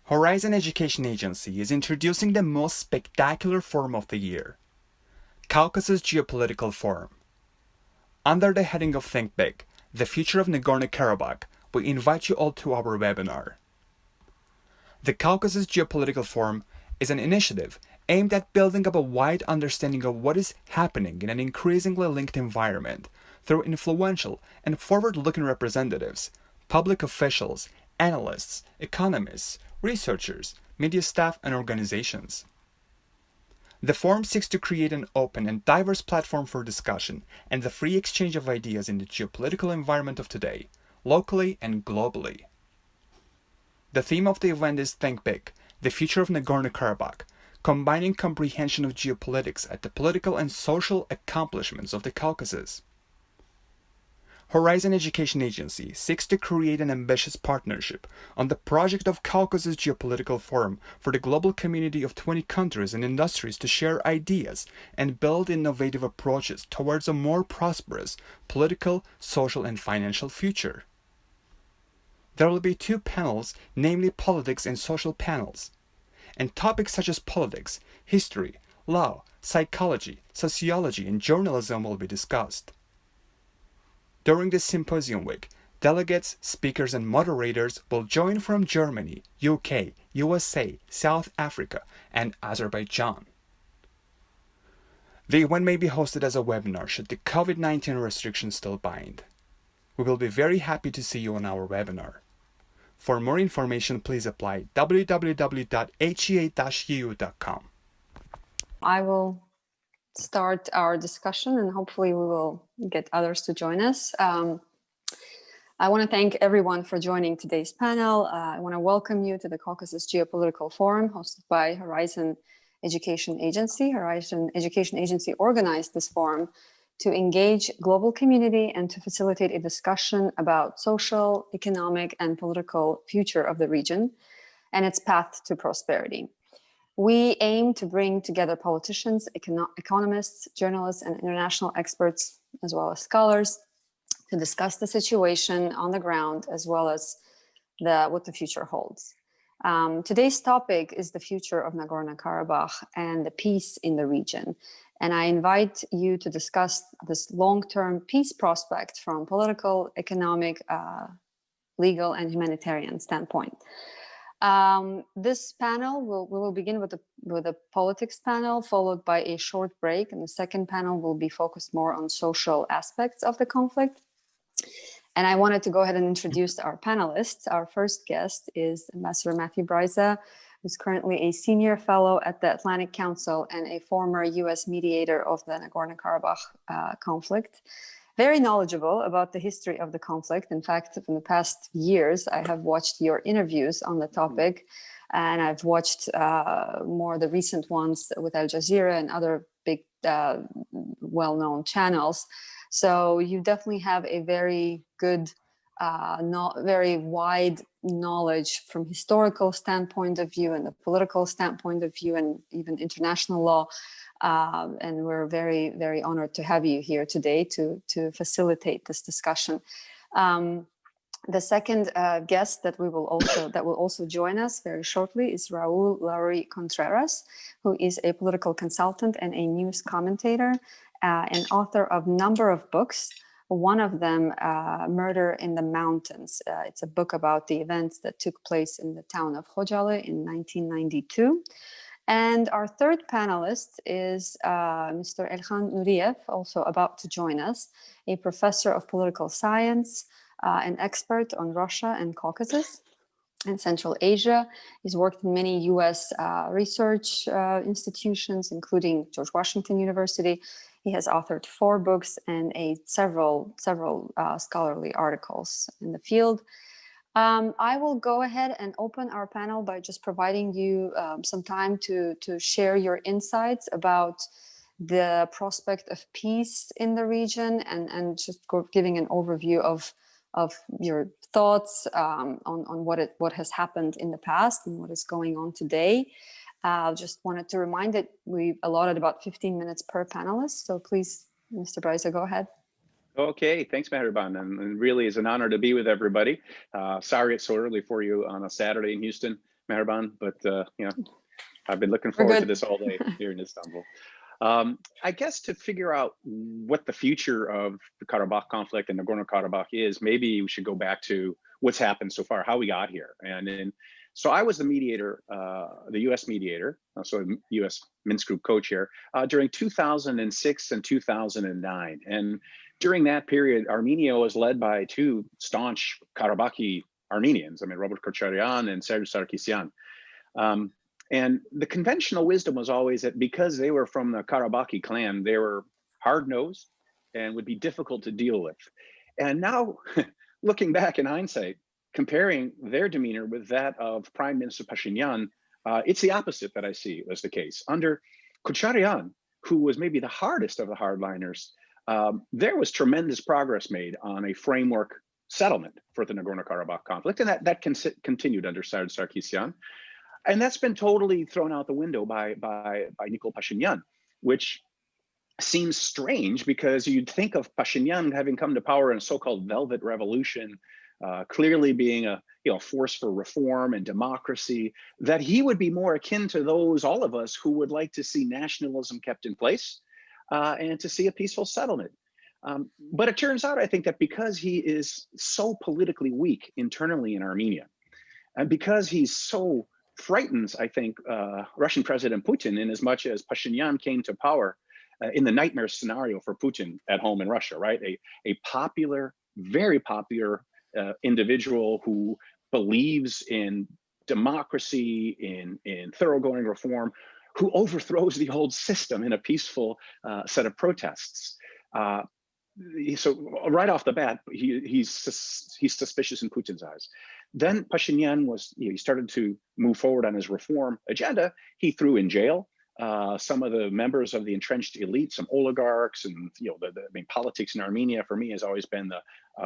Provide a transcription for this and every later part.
Horizon Education Agency is introducing the most spectacular forum of the year, Caucasus Geopolitical Forum. Under the heading of Think Big, the future of Nagorno Karabakh, we invite you all to our webinar. The Caucasus Geopolitical Forum is an initiative aimed at building up a wide understanding of what is happening in an increasingly linked environment through influential and forward-looking representatives, public officials, analysts, economists, researchers, media staff, and organizations. The forum seeks to create an open and diverse platform for discussion and the free exchange of ideas in the geopolitical environment of today, locally and globally. The theme of the event is Think Big, the future of Nagorno Karabakh, combining comprehension of geopolitics at the political and social accomplishments of the Caucasus. Horizon Education Agency seeks to create an ambitious partnership on the project of Caucasus Geopolitical Forum for the global community of 20 countries and industries to share ideas and build innovative approaches towards a more prosperous political, social, and financial future. There will be 2 panels, namely politics and social panels, and topics such as politics, history, law, psychology, sociology, and journalism will be discussed. During this symposium week, delegates, speakers, and moderators will join from Germany, UK, USA, South Africa, and Azerbaijan. The event may be hosted as a webinar should the COVID-19 restrictions still bind. We will be very happy to see you on our webinar. For more information, please apply www.hea-eu.com. I will start our discussion and hopefully we will get others to join us. I want to thank everyone for joining today's panel. I want to welcome you to the Caucasus Geopolitical Forum hosted by Horizon Education Agency. Horizon Education Agency organized this forum to engage global community and to facilitate a discussion about social, economic, and political future of the region and its path to prosperity. We aim to bring together politicians, economists, journalists, and international experts, as well as scholars, to discuss the situation on the ground, as well as what the future holds. Today's topic is the future of Nagorno Karabakh and the peace in the region. And I invite you to discuss this long-term peace prospect from political, economic, legal, and humanitarian standpoint. This panel, we will begin with a politics panel, followed by a short break. And the second panel will be focused more on social aspects of the conflict. And I wanted to go ahead and introduce our panelists. Our first guest is Ambassador Matthew Bryza, who's currently a senior fellow at the Atlantic Council and a former US mediator of the Nagorno-Karabakh conflict. Very knowledgeable about the history of the conflict. In fact, in the past years, I have watched your interviews on the topic, and I've watched more the recent ones with Al Jazeera and other big, well-known channels. So you definitely have a very good, very wide knowledge from historical standpoint of view and the political standpoint of view and even international law. And we're very, very honored to have you here today to facilitate this discussion. The second guest that will also join us very shortly is Raul Laurie Contreras, who is a political consultant and a news commentator and author of a number of books. One of them, Murder in the Mountains. It's a book about the events that took place in the town of Khojaly in 1992. And our third panelist is Mr. Elkhan Nuriev, also about to join us, a professor of political science, an expert on Russia and Caucasus and Central Asia. He's worked in many US research institutions, including George Washington University. He has authored 4 books and several scholarly articles in the field. I will go ahead and open our panel by just providing you some time to share your insights about the prospect of peace in the region and just giving an overview of your thoughts on what has happened in the past and what is going on today. Just wanted to remind that we allotted about 15 minutes per panelist. So please, Mr. Bryza, go ahead. Okay, thanks, Meherban, and really is an honor to be with everybody. Sorry it's so early for you on a Saturday in Houston. Meherban, but I've been looking We're forward to good. this all day here in Istanbul. I guess to figure out what the future of the Karabakh conflict and Nagorno Karabakh is, maybe we should go back to what's happened so far, how we got here. So I was the mediator, the U.S. mediator, so U.S. Minsk Group co-chair, during 2006 and 2009. And during that period, Armenia was led by two staunch Karabakhi Armenians, Robert Kocharyan and Serge Sarkisyan. And the conventional wisdom was always that because they were from the Karabakhi clan, they were hard-nosed and would be difficult to deal with. And now, looking back in hindsight, comparing their demeanor with that of Prime Minister Pashinyan, it's the opposite that I see as the case. Under Kocharyan, who was maybe the hardest of the hardliners, there was tremendous progress made on a framework settlement for the Nagorno-Karabakh conflict, and that continued under Serge Sarkisyan. And that's been totally thrown out the window by Nikol Pashinyan, which seems strange because you'd think of Pashinyan having come to power in a so-called Velvet Revolution, clearly being a force for reform and democracy, that he would be more akin to all of us who would like to see nationalism kept in place and to see a peaceful settlement. But it turns out, I think, that because he is so politically weak internally in Armenia, and because he's so frightens, I think, Russian President Putin, in as much as Pashinyan came to power in the nightmare scenario for Putin at home in Russia, right? A popular, very popular individual who believes in democracy, in thoroughgoing reform, who overthrows the old system in a peaceful set of protests. So right off the bat, he's suspicious in Putin's eyes. Then Pashinyan he started to move forward on his reform agenda. He threw in jail some of the members of the entrenched elite, some oligarchs, and politics in Armenia for me has always been the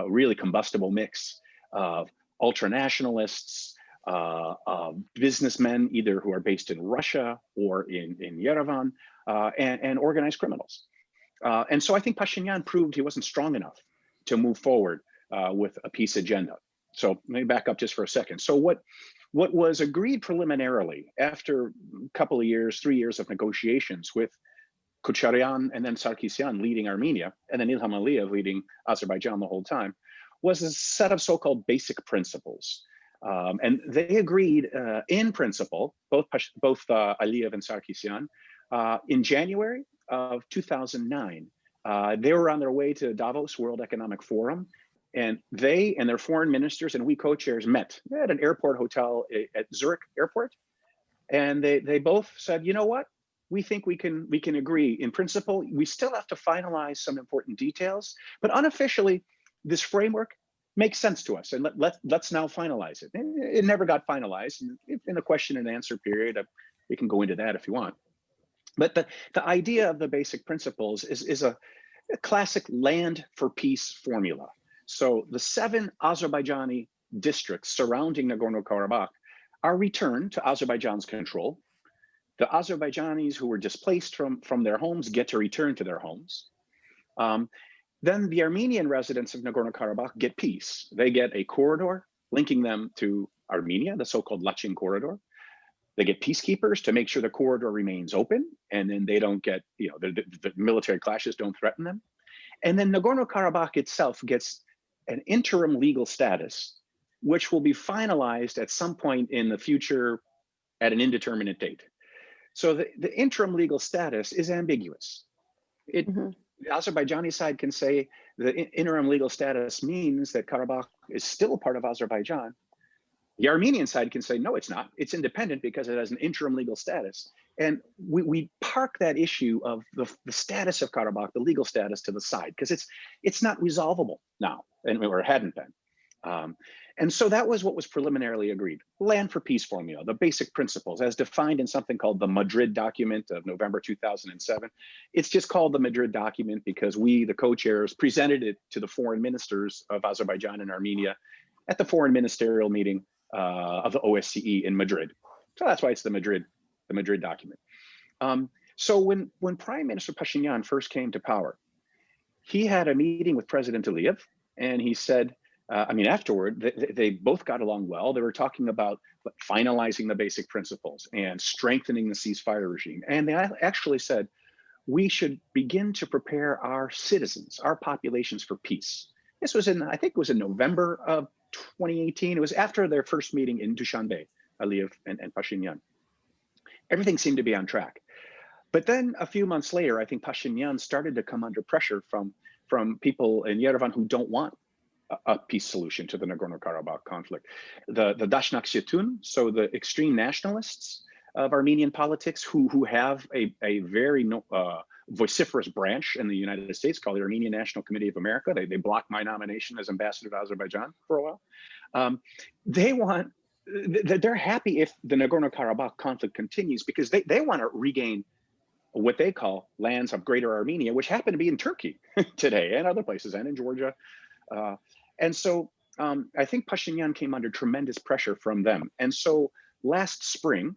really combustible mix of ultra-nationalists, businessmen, either who are based in Russia or in Yerevan, and organized criminals. And so I think Pashinyan proved he wasn't strong enough to move forward with a peace agenda. So let me back up just for a second. So what was agreed preliminarily after a couple of years, 3 years of negotiations with Kocharyan and then Sarkisyan leading Armenia, and then Ilham Aliyev leading Azerbaijan the whole time, was a set of so-called basic principles. And they agreed in principle, both Aliyev and Sarkisyan, in January of 2009. They were on their way to Davos World Economic Forum, and they and their foreign ministers and we co-chairs met at an airport hotel at Zurich Airport. And they both said, you know what? We think we can agree in principle. We still have to finalize some important details, but unofficially, this framework makes sense to us, and let's now finalize it. It never got finalized. In the question and answer period, we can go into that if you want. But the idea of the basic principles is a classic land for peace formula. So the 7 Azerbaijani districts surrounding Nagorno-Karabakh are returned to Azerbaijan's control. The Azerbaijanis who were displaced from their homes get to return to their homes. Then the Armenian residents of Nagorno-Karabakh get peace. They get a corridor linking them to Armenia, the so-called Lachin corridor. They get peacekeepers to make sure the corridor remains open, and then they don't get, the military clashes don't threaten them. And then Nagorno-Karabakh itself gets an interim legal status, which will be finalized at some point in the future at an indeterminate date. So the interim legal status is ambiguous. The Azerbaijani side can say the interim legal status means that Karabakh is still a part of Azerbaijan. The Armenian side can say, no, it's not. It's independent because it has an interim legal status. And we park that issue of the status of Karabakh, the legal status, to the side, because it's not resolvable now, or it hadn't been. And so that was what was preliminarily agreed. Land for peace formula, the basic principles as defined in something called the Madrid document of November 2007. It's just called the Madrid document because we, the co-chairs, presented it to the foreign ministers of Azerbaijan and Armenia at the foreign ministerial meeting of the OSCE in Madrid. So that's why it's the Madrid document. So when Prime Minister Pashinyan first came to power, he had a meeting with President Aliyev, and he said, I mean, afterward, they both got along well. They were talking about finalizing the basic principles and strengthening the ceasefire regime. And they actually said, we should begin to prepare our citizens, our populations for peace. This was I think it was in November of 2018. It was after their first meeting in Dushanbe, Aliyev and Pashinyan. Everything seemed to be on track. But then a few months later, I think Pashinyan started to come under pressure from people in Yerevan who don't want a peace solution to the Nagorno Karabakh conflict. The Dashnak Shetun, so the extreme nationalists of Armenian politics who have a very vociferous branch in the United States called the Armenian National Committee of America. They blocked my nomination as ambassador to Azerbaijan for a while. They're happy if the Nagorno Karabakh conflict continues because they want to regain what they call lands of Greater Armenia, which happen to be in Turkey today and other places and in Georgia. And so I think Pashinyan came under tremendous pressure from them. And so last spring,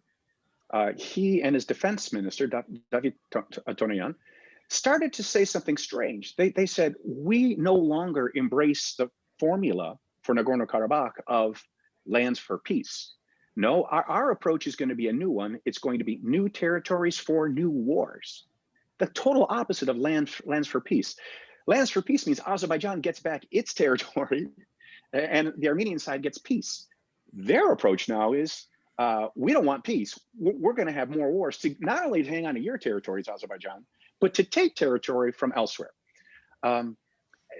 he and his defense minister, David Tonian, started to say something strange. They said, we no longer embrace the formula for Nagorno-Karabakh of lands for peace. No, our approach is going to be a new one. It's going to be new territories for new wars. The total opposite of lands for peace. Lands for peace means Azerbaijan gets back its territory and the Armenian side gets peace. Their approach now is, we don't want peace. We're going to have more wars to not only hang on to your territories, Azerbaijan, but to take territory from elsewhere.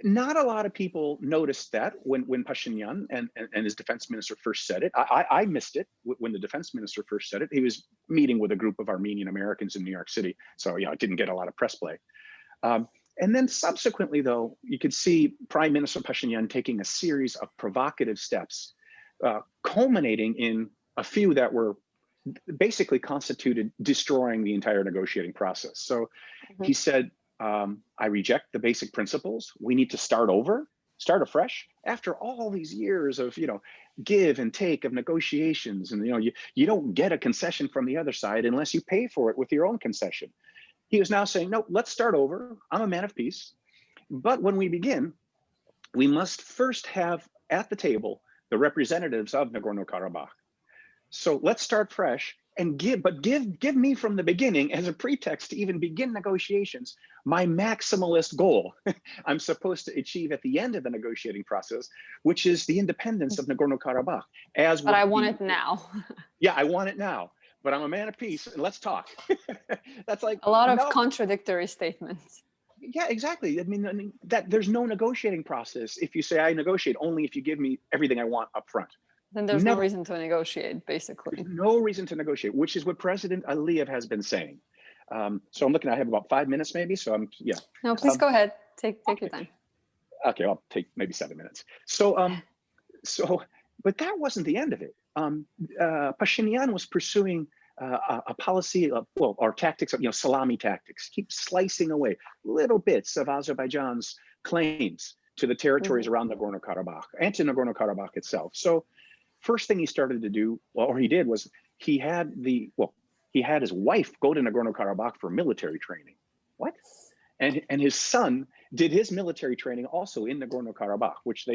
Not a lot of people noticed that when Pashinyan and his defense minister first said it. I missed it when the defense minister first said it. He was meeting with a group of Armenian Americans in New York City, so it didn't get a lot of press play. And then subsequently, though, you could see Prime Minister Pashinyan taking a series of provocative steps, culminating in a few that were basically constituted destroying the entire negotiating process. So he said, I reject the basic principles. We need to start over, start afresh. After all these years of, give and take of negotiations, and you don't get a concession from the other side unless you pay for it with your own concession. He is now saying, no, let's start over. I'm a man of peace. But when we begin, we must first have at the table the representatives of Nagorno-Karabakh. So let's start fresh and give me from the beginning as a pretext to even begin negotiations, my maximalist goal I'm supposed to achieve at the end of the negotiating process, which is the independence of Nagorno-Karabakh. But I want it now. Yeah, I want it now. But I'm a man of peace, and let's talk. That's like a lot of contradictory statements. Yeah, exactly. I mean that there's no negotiating process if you say I negotiate only if you give me everything I want up front. Then there's no reason to negotiate, basically. No reason to negotiate, which is what President Aliyev has been saying. So I'm looking. I have about 5 minutes, maybe. So No, please go ahead. Take your time. Okay, I'll take maybe 7 minutes. So but that wasn't the end of it. Pashinyan was pursuing a policy of, or tactics of, salami tactics, keep slicing away little bits of Azerbaijan's claims to the territories around Nagorno Karabakh and to Nagorno Karabakh itself. So first thing he started to do, or he did, was he had his wife go to Nagorno Karabakh for military training. What? And his son did his military training also in Nagorno Karabakh, which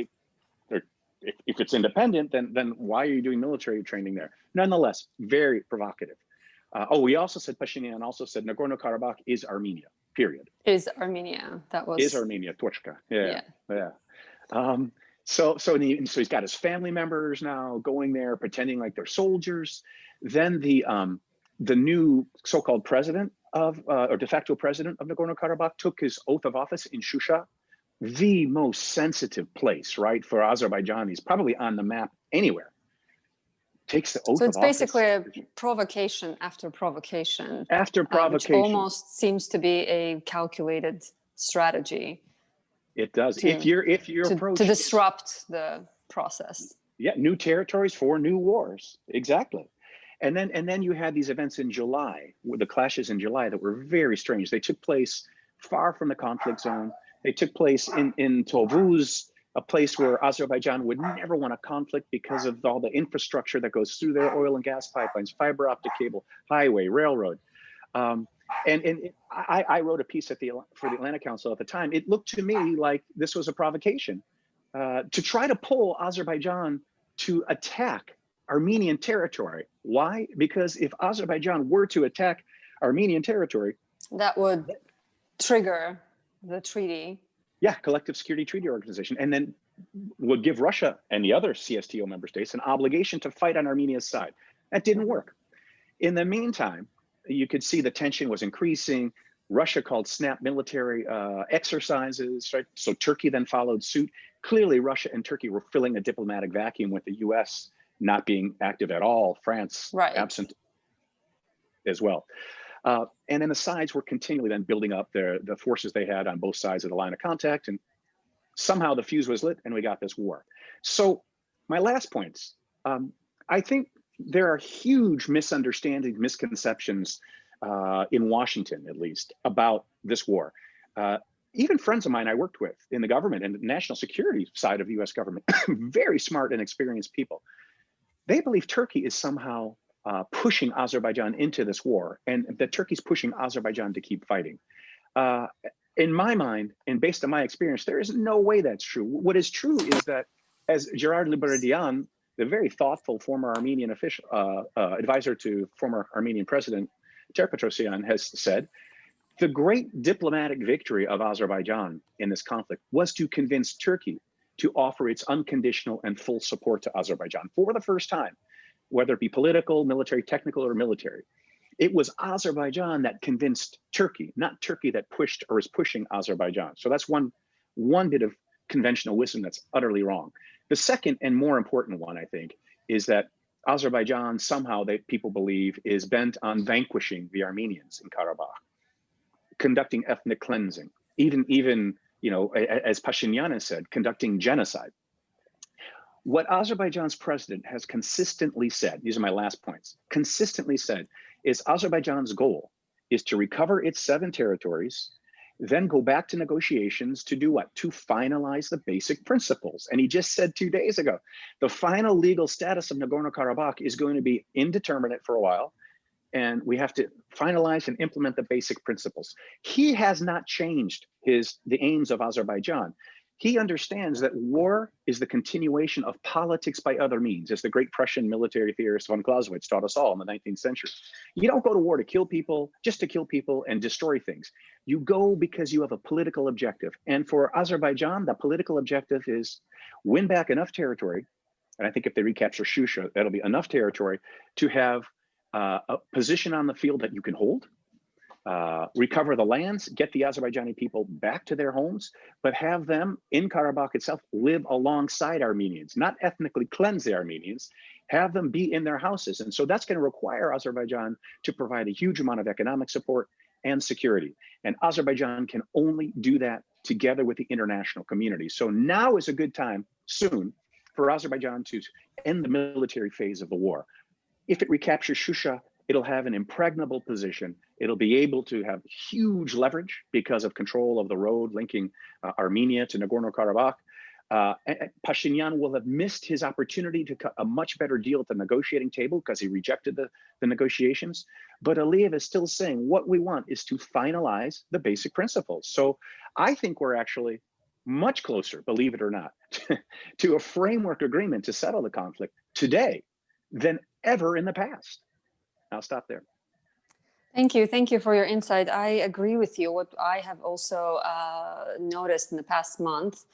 if it's independent, then why are you doing military training there? Nonetheless, very provocative. We also said, Pashinyan also said, Nagorno Karabakh is Armenia, period. Is Armenia. That was. Is Armenia, Tochka. Yeah. So he's got his family members now going there, pretending like they're soldiers. Then the new so-called president or de facto president of Nagorno Karabakh took his oath of office in Shusha, the most sensitive place, right, for Azerbaijanis, probably on the map anywhere. Takes the oath of office. So it's basically a provocation after provocation. After provocation. Which almost seems to be a calculated strategy. It does. If your approach to disrupt the process. Yeah, new territories for new wars. Exactly. And then you had these events in July, the clashes in July that were very strange. They took place far from the conflict zone. They took place in Tovuz, a place where Azerbaijan would never want a conflict because of all the infrastructure that goes through their oil and gas pipelines, fiber optic cable, highway, railroad. I wrote a piece for the Atlantic Council at the time. It looked to me like this was a provocation. to try to pull Azerbaijan to attack Armenian territory. Why? Because if Azerbaijan were to attack Armenian territory, that would trigger the treaty. Yeah, Collective Security Treaty Organization, and then would give Russia and the other CSTO member states an obligation to fight on Armenia's side. That didn't work. In the meantime, you could see the tension was increasing. Russia called snap military exercises, right? So Turkey then followed suit. Clearly, Russia and Turkey were filling a diplomatic vacuum with the US not being active at all, France absent as well. And then the sides were continually then building up the forces they had on both sides of the line of contact, and somehow the fuse was lit and we got this war. So my last points, I think there are huge misunderstandings, misconceptions in Washington, at least, about this war. Even friends of mine I worked with in the government and the national security side of the US government, very smart and experienced people, they believe Turkey is somehow pushing Azerbaijan into this war, and that Turkey's pushing Azerbaijan to keep fighting. In my mind, and based on my experience, there is no way that's true. What is true is that, as Gerard Liberadian, the very thoughtful former Armenian official, advisor to former Armenian President Ter-Petrosyan, has said, the great diplomatic victory of Azerbaijan in this conflict was to convince Turkey to offer its unconditional and full support to Azerbaijan for the first time, whether it be political, military, technical, or military. It was Azerbaijan that convinced Turkey, not Turkey that pushed or is pushing Azerbaijan. So that's one bit of conventional wisdom that's utterly wrong. The second and more important one, I think, is that Azerbaijan somehow, people believe, is bent on vanquishing the Armenians in Karabakh, conducting ethnic cleansing, even as Pashinyan has said, conducting genocide. What Azerbaijan's president has consistently said, these are my last points, consistently said, is Azerbaijan's goal is to recover its 7 territories, then go back to negotiations to do what? To finalize the basic principles. And he just said 2 days ago, the final legal status of Nagorno Karabakh is going to be indeterminate for a while, and we have to finalize and implement the basic principles. He has not changed the aims of Azerbaijan. He understands that war is the continuation of politics by other means, as the great Prussian military theorist von Clausewitz taught us all in the 19th century. You don't go to war to kill people, just to kill people and destroy things. You go because you have a political objective. And for Azerbaijan, the political objective is win back enough territory. And I think if they recapture Shusha, that'll be enough territory to have a position on the field that you can hold, recover the lands, get the Azerbaijani people back to their homes, but have them in Karabakh itself live alongside Armenians, not ethnically cleanse the Armenians, have them be in their houses. And so that's going to require Azerbaijan to provide a huge amount of economic support and security. And Azerbaijan can only do that together with the international community. So now is a good time, soon, for Azerbaijan to end the military phase of the war. If it recaptures Shusha, it'll have an impregnable position. It'll be able to have huge leverage because of control of the road linking Armenia to Nagorno-Karabakh. Pashinyan will have missed his opportunity to cut a much better deal at the negotiating table because he rejected the negotiations. But Aliyev is still saying what we want is to finalize the basic principles. So I think we're actually much closer, believe it or not, to a framework agreement to settle the conflict today than ever in the past. I'll stop there. Thank you for your insight. I agree with you. What I have also noticed in the past month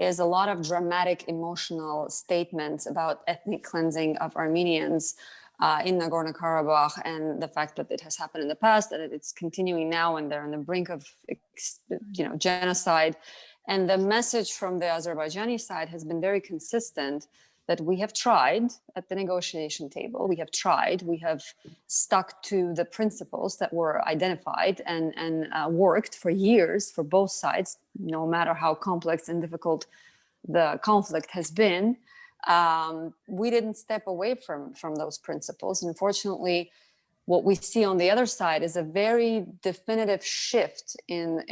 is a lot of dramatic emotional statements about ethnic cleansing of Armenians in Nagorno Karabakh, and the fact that it has happened in the past, that it's continuing now, and they're on the brink of genocide. And the message from the Azerbaijani side has been very consistent, that we have tried at the negotiation table, we have stuck to the principles that were identified and worked for years for both sides, no matter how complex and difficult the conflict has been. We didn't step away from those principles. Unfortunately, what we see on the other side is a very definitive shift in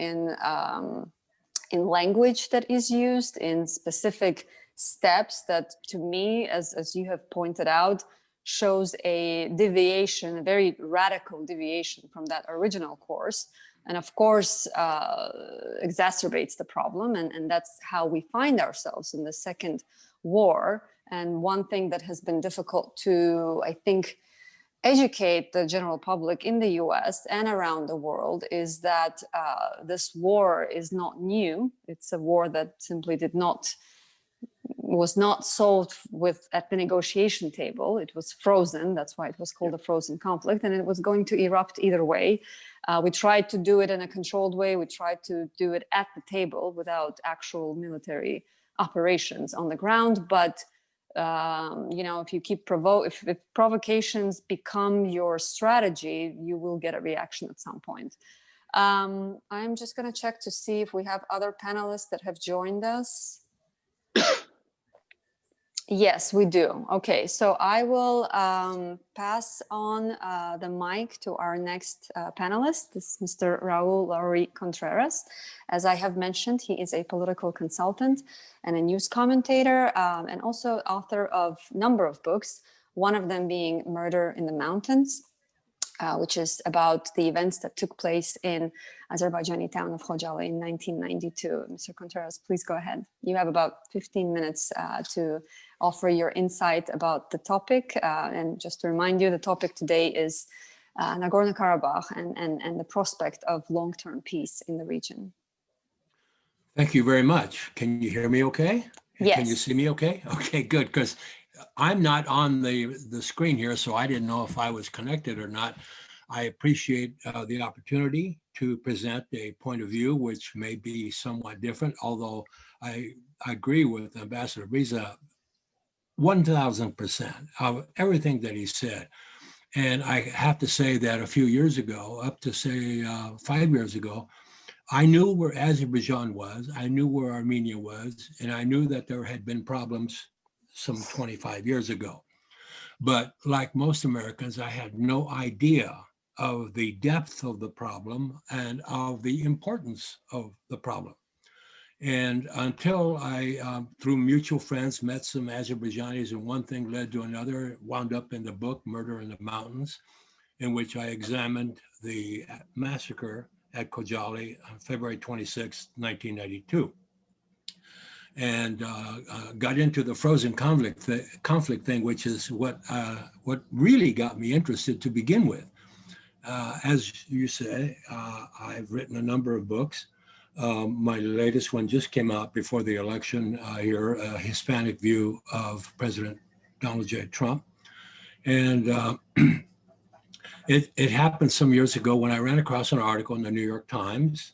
language that is used, in specific steps that, to me, as you have pointed out, shows a deviation, a very radical deviation from that original course. and of course exacerbates the problem. And that's how we find ourselves in the second war. And one thing that has been difficult to, I think, educate the general public in the US and around the world is that this war is not new. It's a war that simply was not solved at the negotiation table. It was frozen. That's why it was called a frozen conflict, and it was going to erupt either way. We tried to do it in a controlled way. We tried to do it at the table without actual military operations on the ground. But if you keep if provocations become your strategy, you will get a reaction at some point. I'm just going to check to see if we have other panelists that have joined us. Yes, we do. Okay, so I will pass on the mic to our next panelist. This is Mr. Raul Laurie Contreras. As I have mentioned, he is a political consultant and a news commentator, and also author of a number of books, one of them being Murder in the Mountains, which is about the events that took place in Azerbaijani town of Khojaly in 1992. Mr. Contreras, please go ahead. You have about 15 minutes to offer your insight about the topic. And just to remind you, the topic today is Nagorno Karabakh and the prospect of long-term peace in the region. Thank you very much. Can you hear me okay? Yes. Can you see me okay? Okay, good, because I'm not on the screen here, so I didn't know if I was connected or not. I appreciate the opportunity to present a point of view which may be somewhat different, although I agree with Ambassador Briza 1000% of everything that he said. And I have to say that a few years ago, up to say 5 years ago, I knew where Azerbaijan was, I knew where Armenia was, and I knew that there had been problems some 25 years ago. But like most Americans, I had no idea of the depth of the problem and of the importance of the problem. And until I, through mutual friends, met some Azerbaijanis, and one thing led to another, wound up in the book, Murder in the Mountains, in which I examined the massacre at Khojaly on February 26, 1992. And got into the frozen conflict thing, which is what really got me interested to begin with. As you say, I've written a number of books. My latest one just came out before the election here, A Hispanic View of President Donald J. Trump. And it happened some years ago when I ran across an article in the New York Times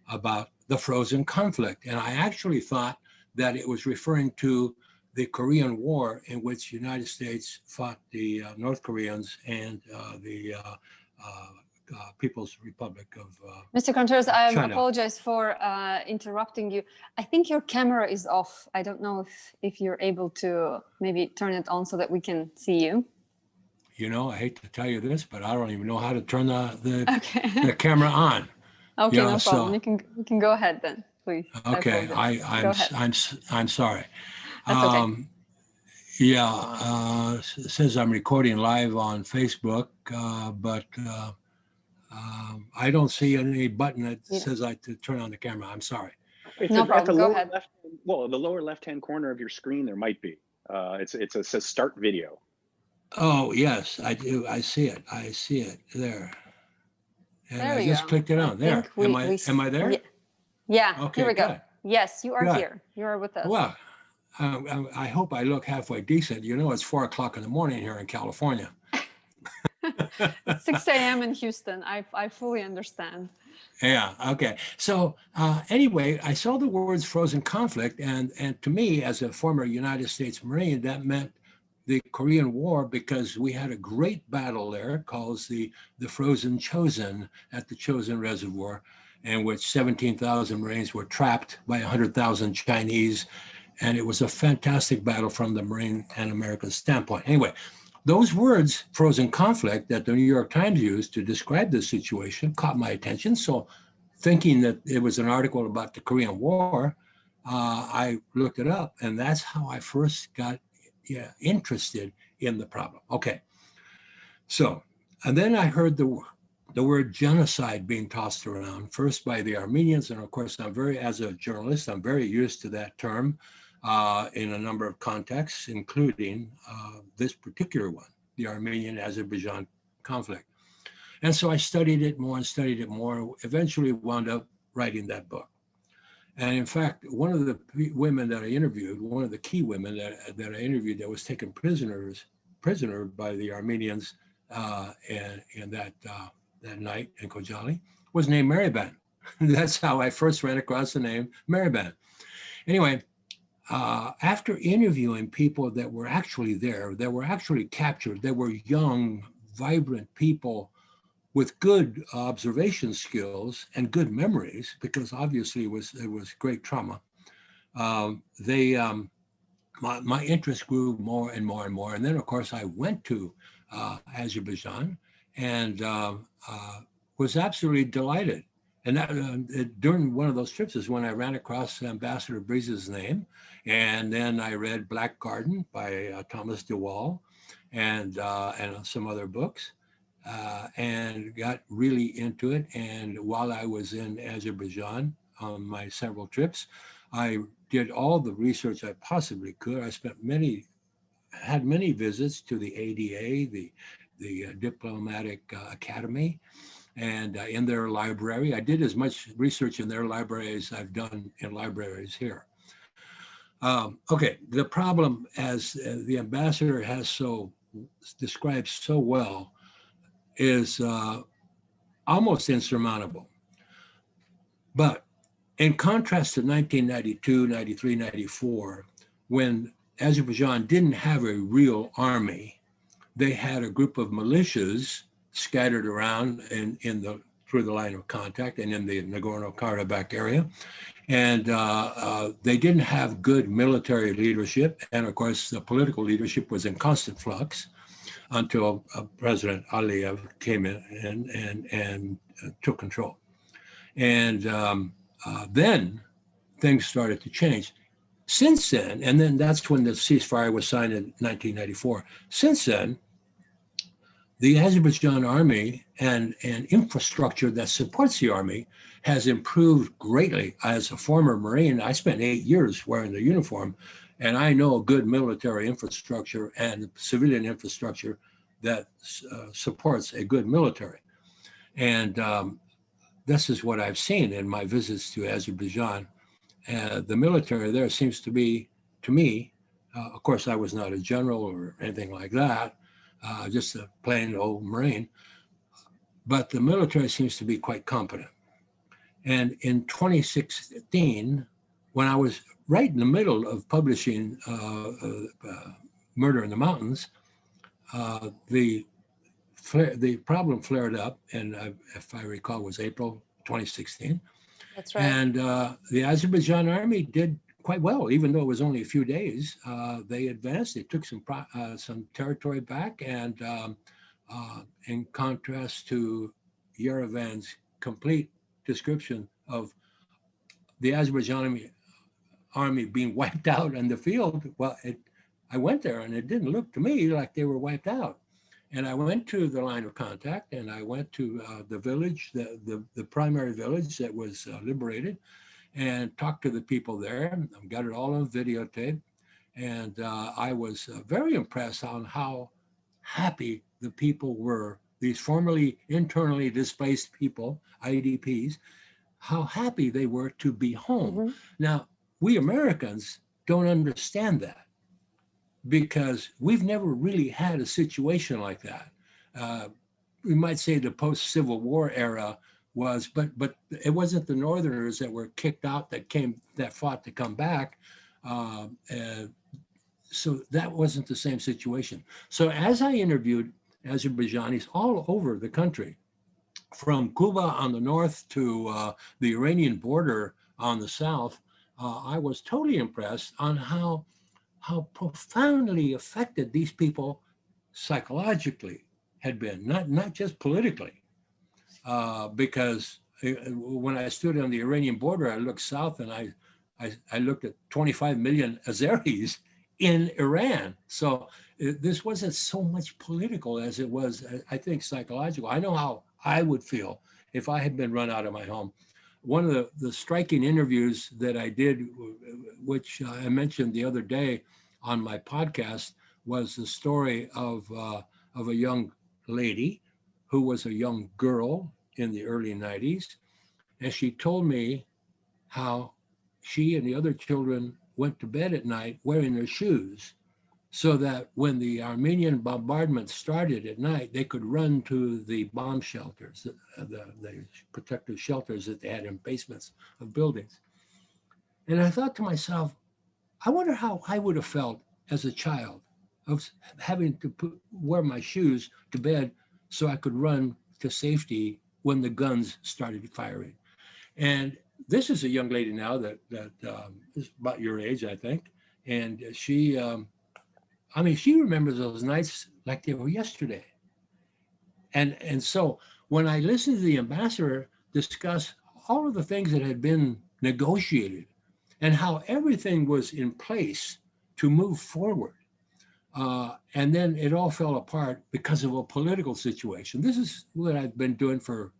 about the frozen conflict. And I actually thought that it was referring to the Korean War, in which the United States fought the North Koreans and the People's Republic of Mr. Contreras, I China. Apologize for interrupting you. I think your camera is off. I don't know if you're able to maybe turn it on so that we can see you. You know, I hate to tell you this, but I don't even know how to turn the Okay. camera on. Okay, Yeah, no problem. so- you can go ahead then, please. Okay, I'm sorry. That's okay. Yeah, it says I'm recording live on Facebook, but I don't see any button that says to turn on the camera. I'm sorry. It's No at problem. the Go lower ahead. the lower left-hand corner of your screen, there might be. It says start video. Oh, yes, I do. I see it. I see it there. And There I we just go. clicked it on there. Am I there? Yeah, Okay, here we go. good. Yes, you are Good. here. You are with us. Well, I hope I look halfway decent. You know, it's 4 o'clock in the morning here in California. It's 6 a.m. in Houston. I fully understand. Yeah, okay. So anyway, I saw the words frozen conflict, and to me, as a former United States Marine, that meant the Korean War, because we had a great battle there called the Frozen Chosin at the Chosin Reservoir, in which 17,000 Marines were trapped by 100,000 Chinese. And it was a fantastic battle from the Marine and American standpoint. Anyway, those words, frozen conflict, that the New York Times used to describe this situation caught my attention. So thinking that it was an article about the Korean War, I looked it up, and that's how I first got interested in the problem. Okay. So, and then I heard the the word genocide being tossed around, first by the Armenians, and of course, as a journalist, I'm very used to that term in a number of contexts, including this particular one, the Armenian-Azerbaijan conflict. And so I studied it more and studied it more, eventually wound up writing that book. And in fact, one of the women that I interviewed, one of the key women that I interviewed that was taken prisoner by the Armenians and that night in Khojaly, was named Mariban. That's how I first ran across the name Mariban. Anyway, after interviewing people that were actually there, that were actually captured, that were young, vibrant people with good observation skills and good memories, because obviously it was great trauma, my interest grew more and more and more. And then, of course, I went to Azerbaijan and was absolutely delighted. And that, during one of those trips is when I ran across Ambassador Breeze's name. And then I read Black Garden by Thomas DeWall and some other books and got really into it. And while I was in Azerbaijan on my several trips, I did all the research I possibly could. I had many visits to the ADA, the Diplomatic Academy, and in their library. I did as much research in their library as I've done in libraries here. Okay, the problem, as the ambassador has described so well, is almost insurmountable. But in contrast to 1992, 93, 94, when Azerbaijan didn't have a real army, they had a group of militias scattered around through the line of contact and in the Nagorno Karabakh area. And they didn't have good military leadership. And of course, the political leadership was in constant flux until President Aliyev came in and took control. And then things started to change. Since then, and then that's when the ceasefire was signed in 1994. Since then, the Azerbaijan army and infrastructure that supports the army has improved greatly. As a former Marine, I spent 8 years wearing the uniform, and I know a good military infrastructure and civilian infrastructure that supports a good military. And this is what I've seen in my visits to Azerbaijan. The military there seems to be, to me, of course, I was not a general or anything like that, just a plain old Marine, but the military seems to be quite competent. And in 2016, when I was right in the middle of publishing Murder in the Mountains, the problem flared up, and if I recall, it was April 2016. That's right. And the Azerbaijan army did quite well, even though it was only a few days. They advanced. They took some territory back, and in contrast to Yerevan's complete description of the Azerbaijan army being wiped out in the field, well, I went there, and it didn't look to me like they were wiped out. And I went to the line of contact, and I went to the village, the primary village that was liberated, and talked to the people there. I got it all on videotape. And I was very impressed on how happy the people were, these formerly internally displaced people, IDPs, how happy they were to be home. Mm-hmm. Now, we Americans don't understand that, because we've never really had a situation like that. We might say the post-Civil War era was, but it wasn't the Northerners that were kicked out that fought to come back. So that wasn't the same situation. So as I interviewed Azerbaijanis all over the country, from Cuba on the north to the Iranian border on the south, I was totally impressed on how profoundly affected these people psychologically had been, not just politically. Because when I stood on the Iranian border, I looked south and I looked at 25 million Azeris in Iran. So this wasn't so much political as it was, I think, psychological. I know how I would feel if I had been run out of my home. One of the striking interviews that I did, which I mentioned the other day on my podcast, was the story of a young lady who was a young girl in the early 90s. And she told me how she and the other children went to bed at night wearing their shoes, so that when the Armenian bombardment started at night, they could run to the bomb shelters, the protective shelters that they had in basements of buildings. And I thought to myself, I wonder how I would have felt as a child of having to wear my shoes to bed so I could run to safety when the guns started firing. And this is a young lady now that is about your age, I think. And she, she remembers those nights like they were yesterday. And so when I listened to the ambassador discuss all of the things that had been negotiated and how everything was in place to move forward, and then it all fell apart because of a political situation. This is what I've been doing for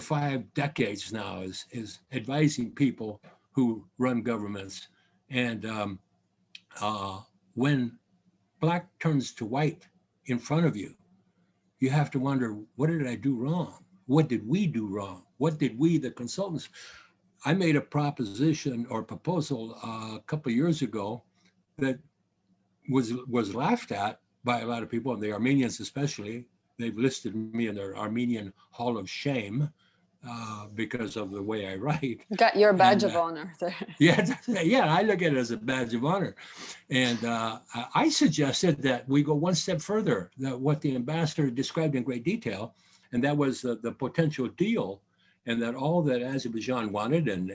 5 decades now, is advising people who run governments. And when black turns to white in front of you, you have to wonder, what did I do wrong? What did we do wrong? What did we, the consultants? I made a proposition or proposal a couple of years ago that was laughed at by a lot of people, and the Armenians especially. They've listed me in their Armenian Hall of Shame because of the way I write. Got your badge of honor there. Yeah, I look at it as a badge of honor. And I suggested that we go one step further, what the ambassador described in great detail, and that was the potential deal, and that all that Azerbaijan wanted and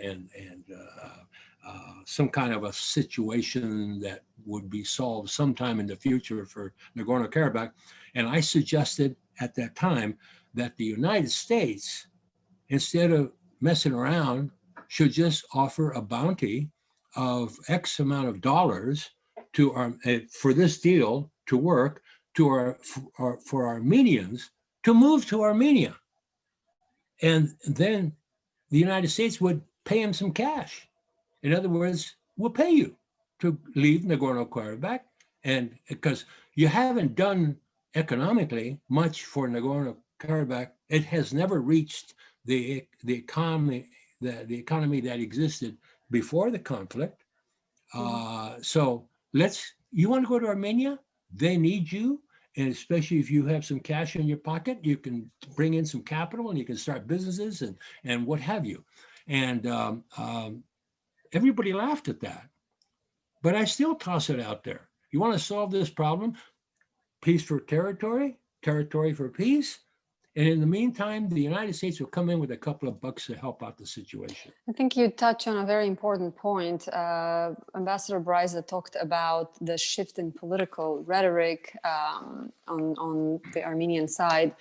some kind of a situation that would be solved sometime in the future for Nagorno Karabakh. And I suggested at that time that the United States, instead of messing around, should just offer a bounty of X amount of dollars to for this deal to work for Armenians to move to Armenia. And then the United States would pay them some cash. In other words, we'll pay you to leave Nagorno Karabakh. And because you haven't done economically much for Nagorno Karabakh, it has never reached the economy that existed before the conflict. So you want to go to Armenia? They need you. And especially if you have some cash in your pocket, you can bring in some capital and you can start businesses and what have you. And everybody laughed at that. But I still toss it out there. You want to solve this problem? Peace for territory, territory for peace. And in the meantime, the United States will come in with a couple of bucks to help out the situation. I think you touch on a very important point. Ambassador Bryza talked about the shift in political rhetoric on the Armenian side.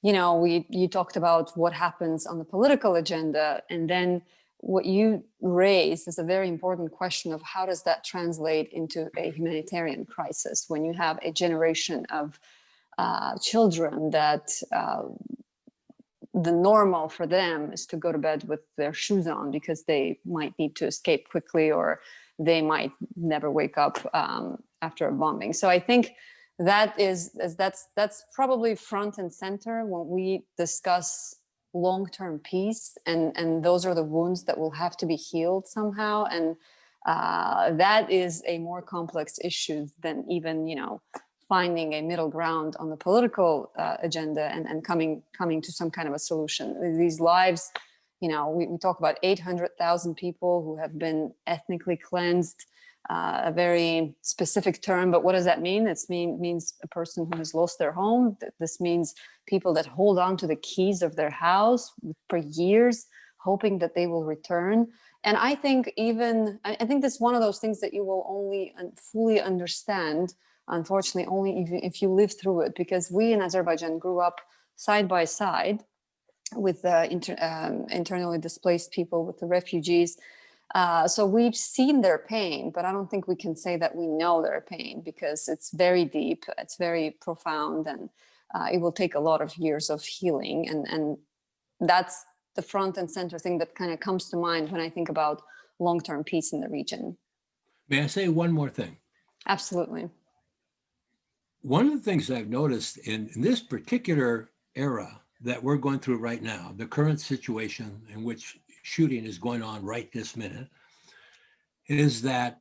You talked about what happens on the political agenda, and then what you raised is a very important question of how does that translate into a humanitarian crisis when you have a generation of children that the normal for them is to go to bed with their shoes on because they might need to escape quickly, or they might never wake up after a bombing. So I think that's probably front and center when we discuss long-term peace, and those are the wounds that will have to be healed somehow. And that is a more complex issue than even, finding a middle ground on the political agenda and coming to some kind of a solution. These lives, we talk about 800,000 people who have been ethnically cleansed, a very specific term, but what does that mean? It means a person who has lost their home. This means people that hold on to the keys of their house for years, hoping that they will return. And I think that's one of those things that you will only fully understand, unfortunately, only if you live through it, because we in Azerbaijan grew up side by side with the internally displaced people, with the refugees. So we've seen their pain, but I don't think we can say that we know their pain, because it's very deep, it's very profound, and it will take a lot of years of healing. And that's the front and center thing that kind of comes to mind when I think about long-term peace in the region. May I say one more thing? Absolutely. One of the things I've noticed in this particular era that we're going through right now, the current situation in which shooting is going on right this minute, is that,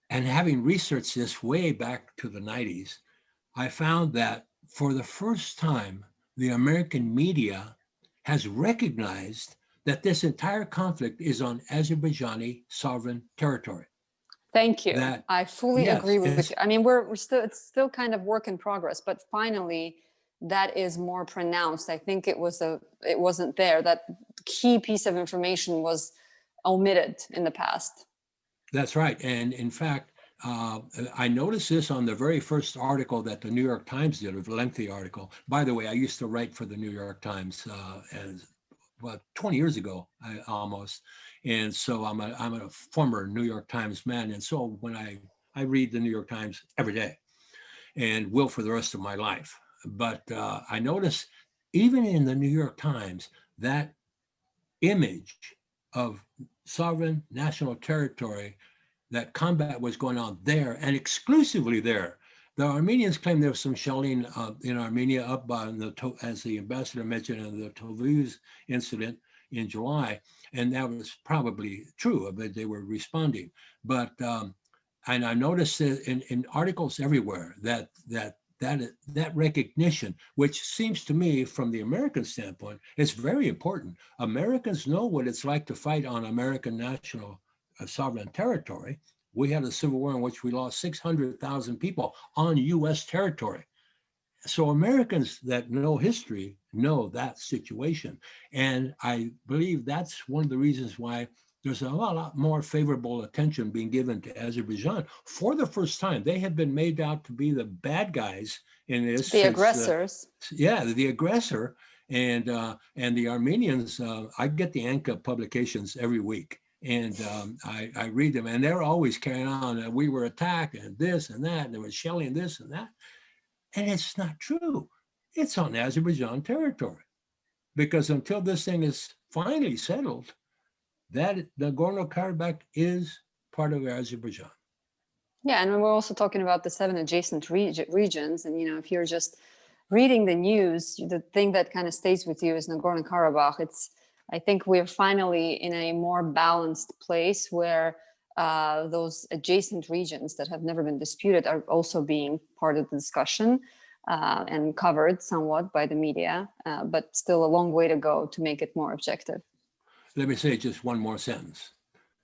and having researched this way back to the 90s, I found that for the first time, the American media has recognized that this entire conflict is on Azerbaijani sovereign territory. Thank you. That, I fully yes, agree with you. I mean, we're still, it's still kind of work in progress, but finally that is more pronounced. I think it wasn't there. That key piece of information was omitted in the past. That's right. And in fact, I noticed this on the very first article that the New York Times did, a lengthy article. By the way, I used to write for the New York Times as well, 20 years ago, almost. And so I'm a former New York Times man. And so when I read the New York Times every day and will for the rest of my life. But I noticed even in the New York Times, that image of sovereign national territory, that combat was going on there and exclusively there. The Armenians claim there was some shelling in Armenia up by as the ambassador mentioned in the Tovuz incident in July, and that was probably true, but they were responding. But and I noticed in articles everywhere that recognition, which seems to me from the American standpoint, is very important. Americans know what it's like to fight on American national sovereign territory. We had a civil war in which we lost 600,000 people on US territory. So Americans that know history know that situation. And I believe that's one of the reasons why there's a lot more favorable attention being given to Azerbaijan. For the first time, they have been made out to be the bad guys in this. The aggressors. Yeah, the aggressor. And the Armenians, I get the Anka publications every week. And I read them, and they're always carrying on. We were attacked, and this and that, and they were shelling this and that. And it's not true. It's on Azerbaijan territory. Because until this thing is finally settled, that Nagorno Karabakh is part of Azerbaijan. Yeah, and we're also talking about the 7 adjacent regions. And, if you're just reading the news, the thing that kind of stays with you is Nagorno Karabakh. I think we're finally in a more balanced place where those adjacent regions that have never been disputed are also being part of the discussion and covered somewhat by the media, but still a long way to go to make it more objective. Let me say just one more sentence.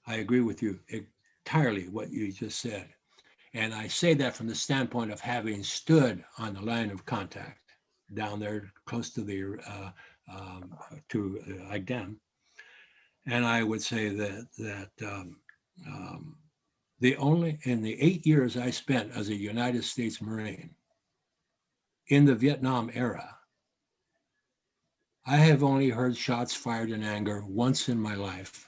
I agree with you entirely what you just said. And I say that from the standpoint of having stood on the line of contact down there close to the Agdam. And I would say that in the 8 years I spent as a United States Marine in the Vietnam era, I have only heard shots fired in anger once in my life.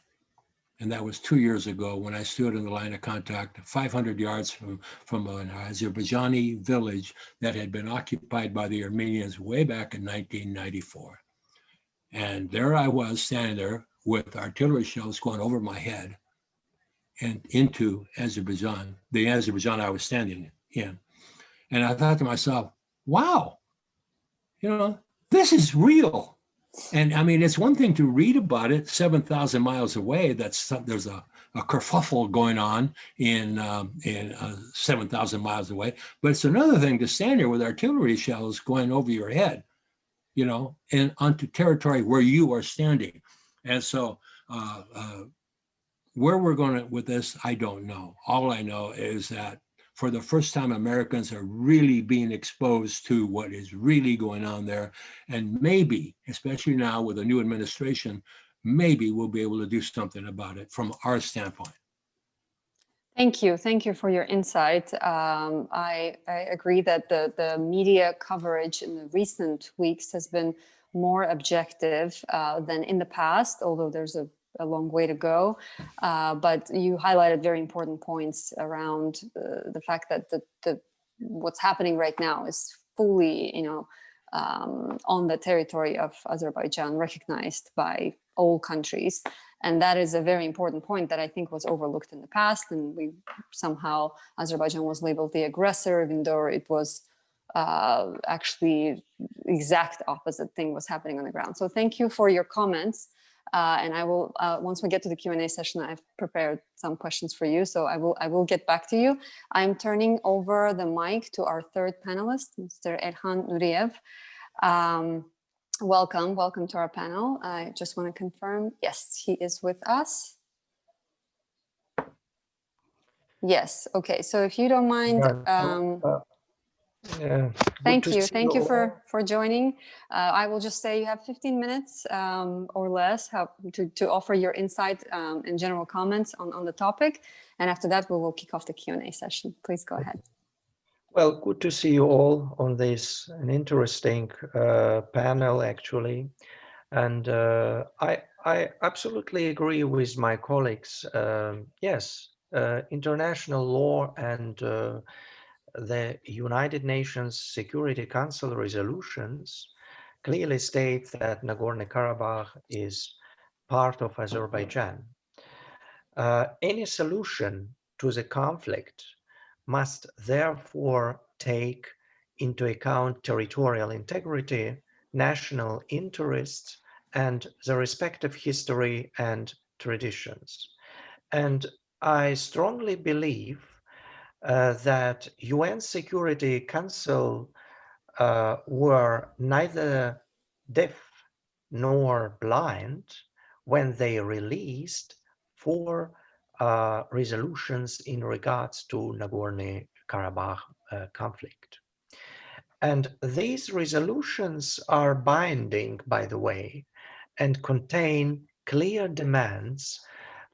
And that was 2 years ago when I stood in the line of contact 500 yards from an Azerbaijani village that had been occupied by the Armenians way back in 1994. And there I was standing there with artillery shells going over my head and into Azerbaijan, the Azerbaijan I was standing in. And I thought to myself, wow, this is real. And I mean, it's one thing to read about it 7,000 miles away. There's a kerfuffle going on in 7,000 miles away. But it's another thing to stand there with artillery shells going over your head, and onto territory where you are standing. And so where we're going with this, I don't know. All I know is that for the first time, Americans are really being exposed to what is really going on there. And maybe, especially now with a new administration, maybe we'll be able to do something about it from our standpoint. Thank you. Thank you for your insight. I agree that the media coverage in the recent weeks has been more objective than in the past, although there's a long way to go. But you highlighted very important points around the fact that what's happening right now is fully, on the territory of Azerbaijan, recognized by all countries. And that is a very important point that I think was overlooked in the past. And somehow Azerbaijan was labeled the aggressor, even though it was actually exact opposite thing was happening on the ground. So thank you for your comments. And I will, once we get to the Q&A session, I've prepared some questions for you. So I will get back to you. I'm turning over the mic to our third panelist, Mr. Erhan Nuriev. Welcome to our panel. I just want to confirm, yes, he is with us. Yes, okay, so if you don't mind, thank you for joining. I will just say you have 15 minutes or less to offer your insight and general comments on the topic. And after that, we will kick off the Q&A session. Please go ahead. Well, good to see you all on this an interesting panel, actually. And I absolutely agree with my colleagues. Yes, international law and the United Nations Security Council resolutions clearly state that Nagorno Karabakh is part of Azerbaijan. Any solution to the conflict must therefore take into account territorial integrity, national interests, and the respective history and traditions. And I strongly believe that UN Security Council were neither deaf nor blind when they released 4 resolutions in regards to Nagorno Karabakh conflict. And these resolutions are binding, by the way, and contain clear demands,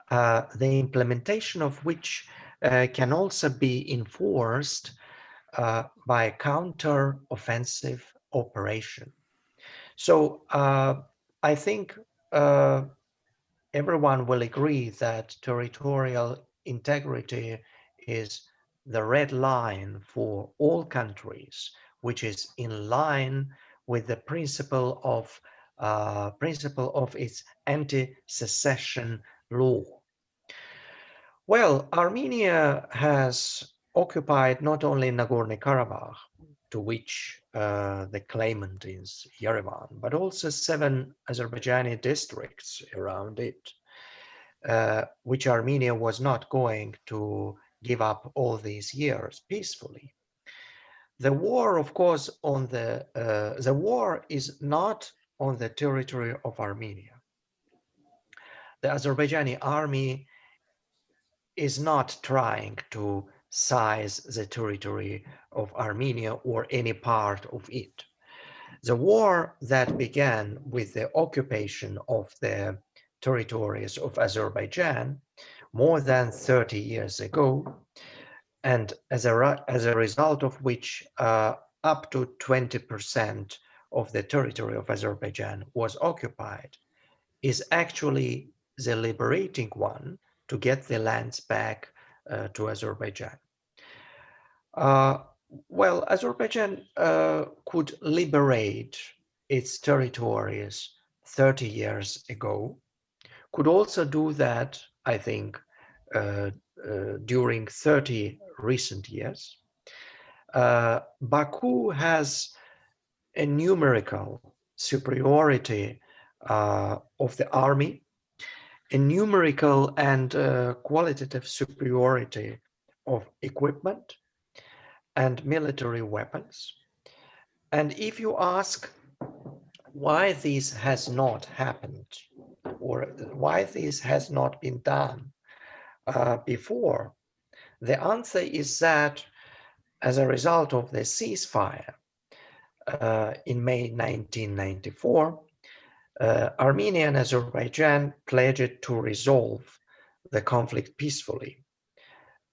the implementation of which can also be enforced by counter-offensive operation. So I think everyone will agree that territorial integrity is the red line for all countries, which is in line with the principle of its anti-secession law. Well, Armenia has occupied not only Nagorno Karabakh, to which the claimant is Yerevan, but also 7 Azerbaijani districts around it, which Armenia was not going to give up all these years peacefully. The war, of course, the war is not on the territory of Armenia. The Azerbaijani army is not trying to seize the territory of Armenia or any part of it. The war that began with the occupation of the territories of Azerbaijan more than 30 years ago, and as a result of which up to 20% of the territory of Azerbaijan was occupied, is actually the liberating one to get the lands back to Azerbaijan. Well, Azerbaijan could liberate its territories 30 years ago, could also do that, I think, during 30 recent years. Baku has a numerical superiority of the army, a numerical and qualitative superiority of equipment and military weapons. And if you ask why this has not happened, or why this has not been done before, the answer is that as a result of the ceasefire in May 1994, Armenia and Azerbaijan pledged to resolve the conflict peacefully,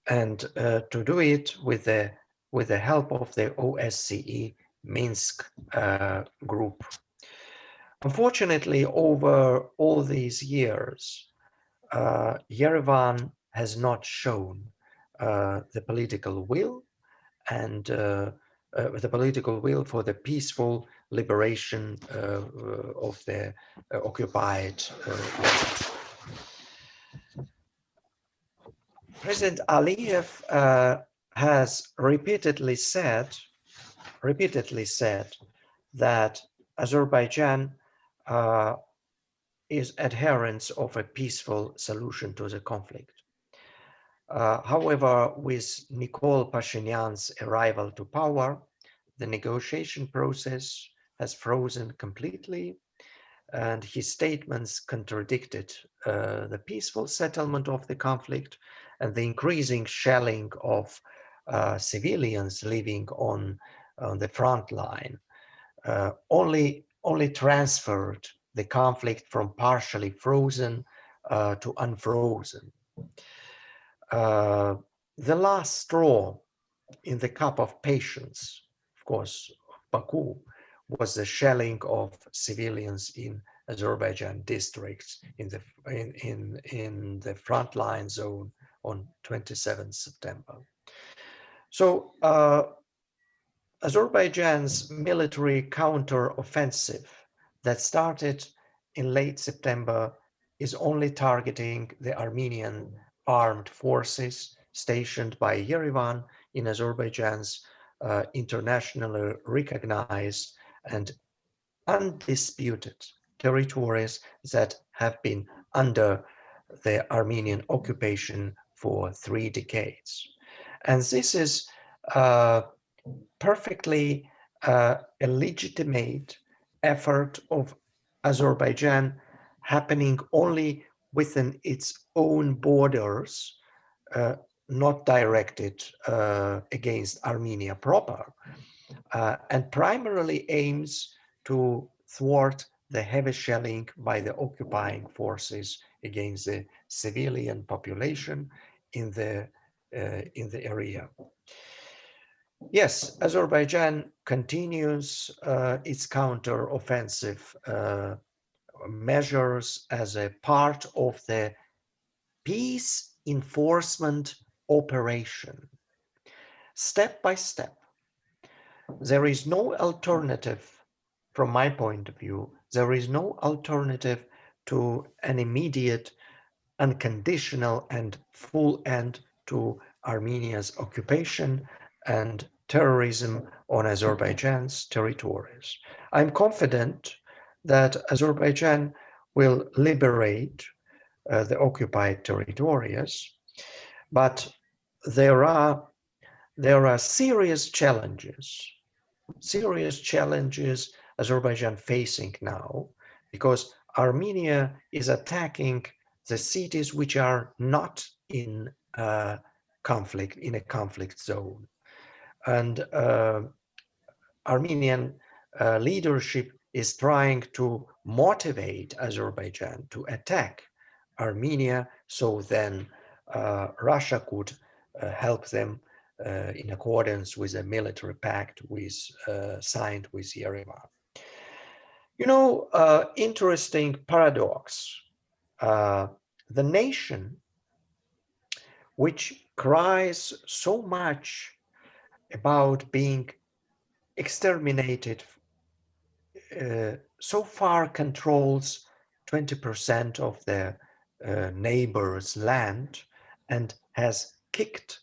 and to do it with the help of the OSCE Minsk group. Unfortunately, over all these years, Yerevan has not shown the political will and the political will for the peaceful liberation of the occupied lands. President Aliyev has repeatedly said that Azerbaijan is adherents of a peaceful solution to the conflict. However, with Nikol Pashinyan's arrival to power, the negotiation process has frozen completely, and his statements contradicted the peaceful settlement of the conflict and the increasing shelling of civilians living on the front line only transferred the conflict from partially frozen to unfrozen. The last straw in the cup of patience, of course, Baku, was the shelling of civilians in Azerbaijan districts in the frontline zone on 27th September. So Azerbaijan's military counter-offensive that started in late September is only targeting the Armenian armed forces stationed by Yerevan in Azerbaijan's internationally recognized and undisputed territories that have been under the Armenian occupation for 3 decades. And this is perfectly a legitimate effort of Azerbaijan happening only within its own borders, not directed against Armenia proper, and primarily aims to thwart the heavy shelling by the occupying forces against the civilian population in the area. Yes, Azerbaijan continues its counter-offensive measures as a part of the peace enforcement operation. Step by step, there is no alternative, from my point of view, there is no alternative to an immediate, unconditional and full end to Armenia's occupation and terrorism on Azerbaijan's territories. I'm confident that Azerbaijan will liberate the occupied territories, but there are serious challenges Azerbaijan facing now, because Armenia is attacking the cities which are not in a conflict zone. And Armenian leadership is trying to motivate Azerbaijan to attack Armenia, so then Russia could help them in accordance with a military pact signed with Yerevan. You know, interesting paradox. The nation which cries so much about being exterminated so far controls 20% of the neighbor's land and has kicked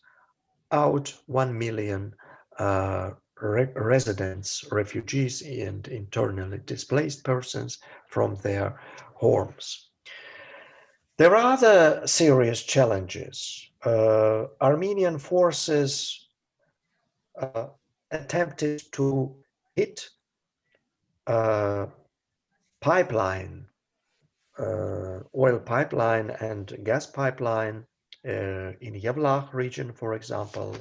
out 1 million residents, refugees, and internally displaced persons from their homes. There are other serious challenges. Armenian forces attempted to hit pipeline, oil pipeline and gas pipeline in Yevlakh region, for example,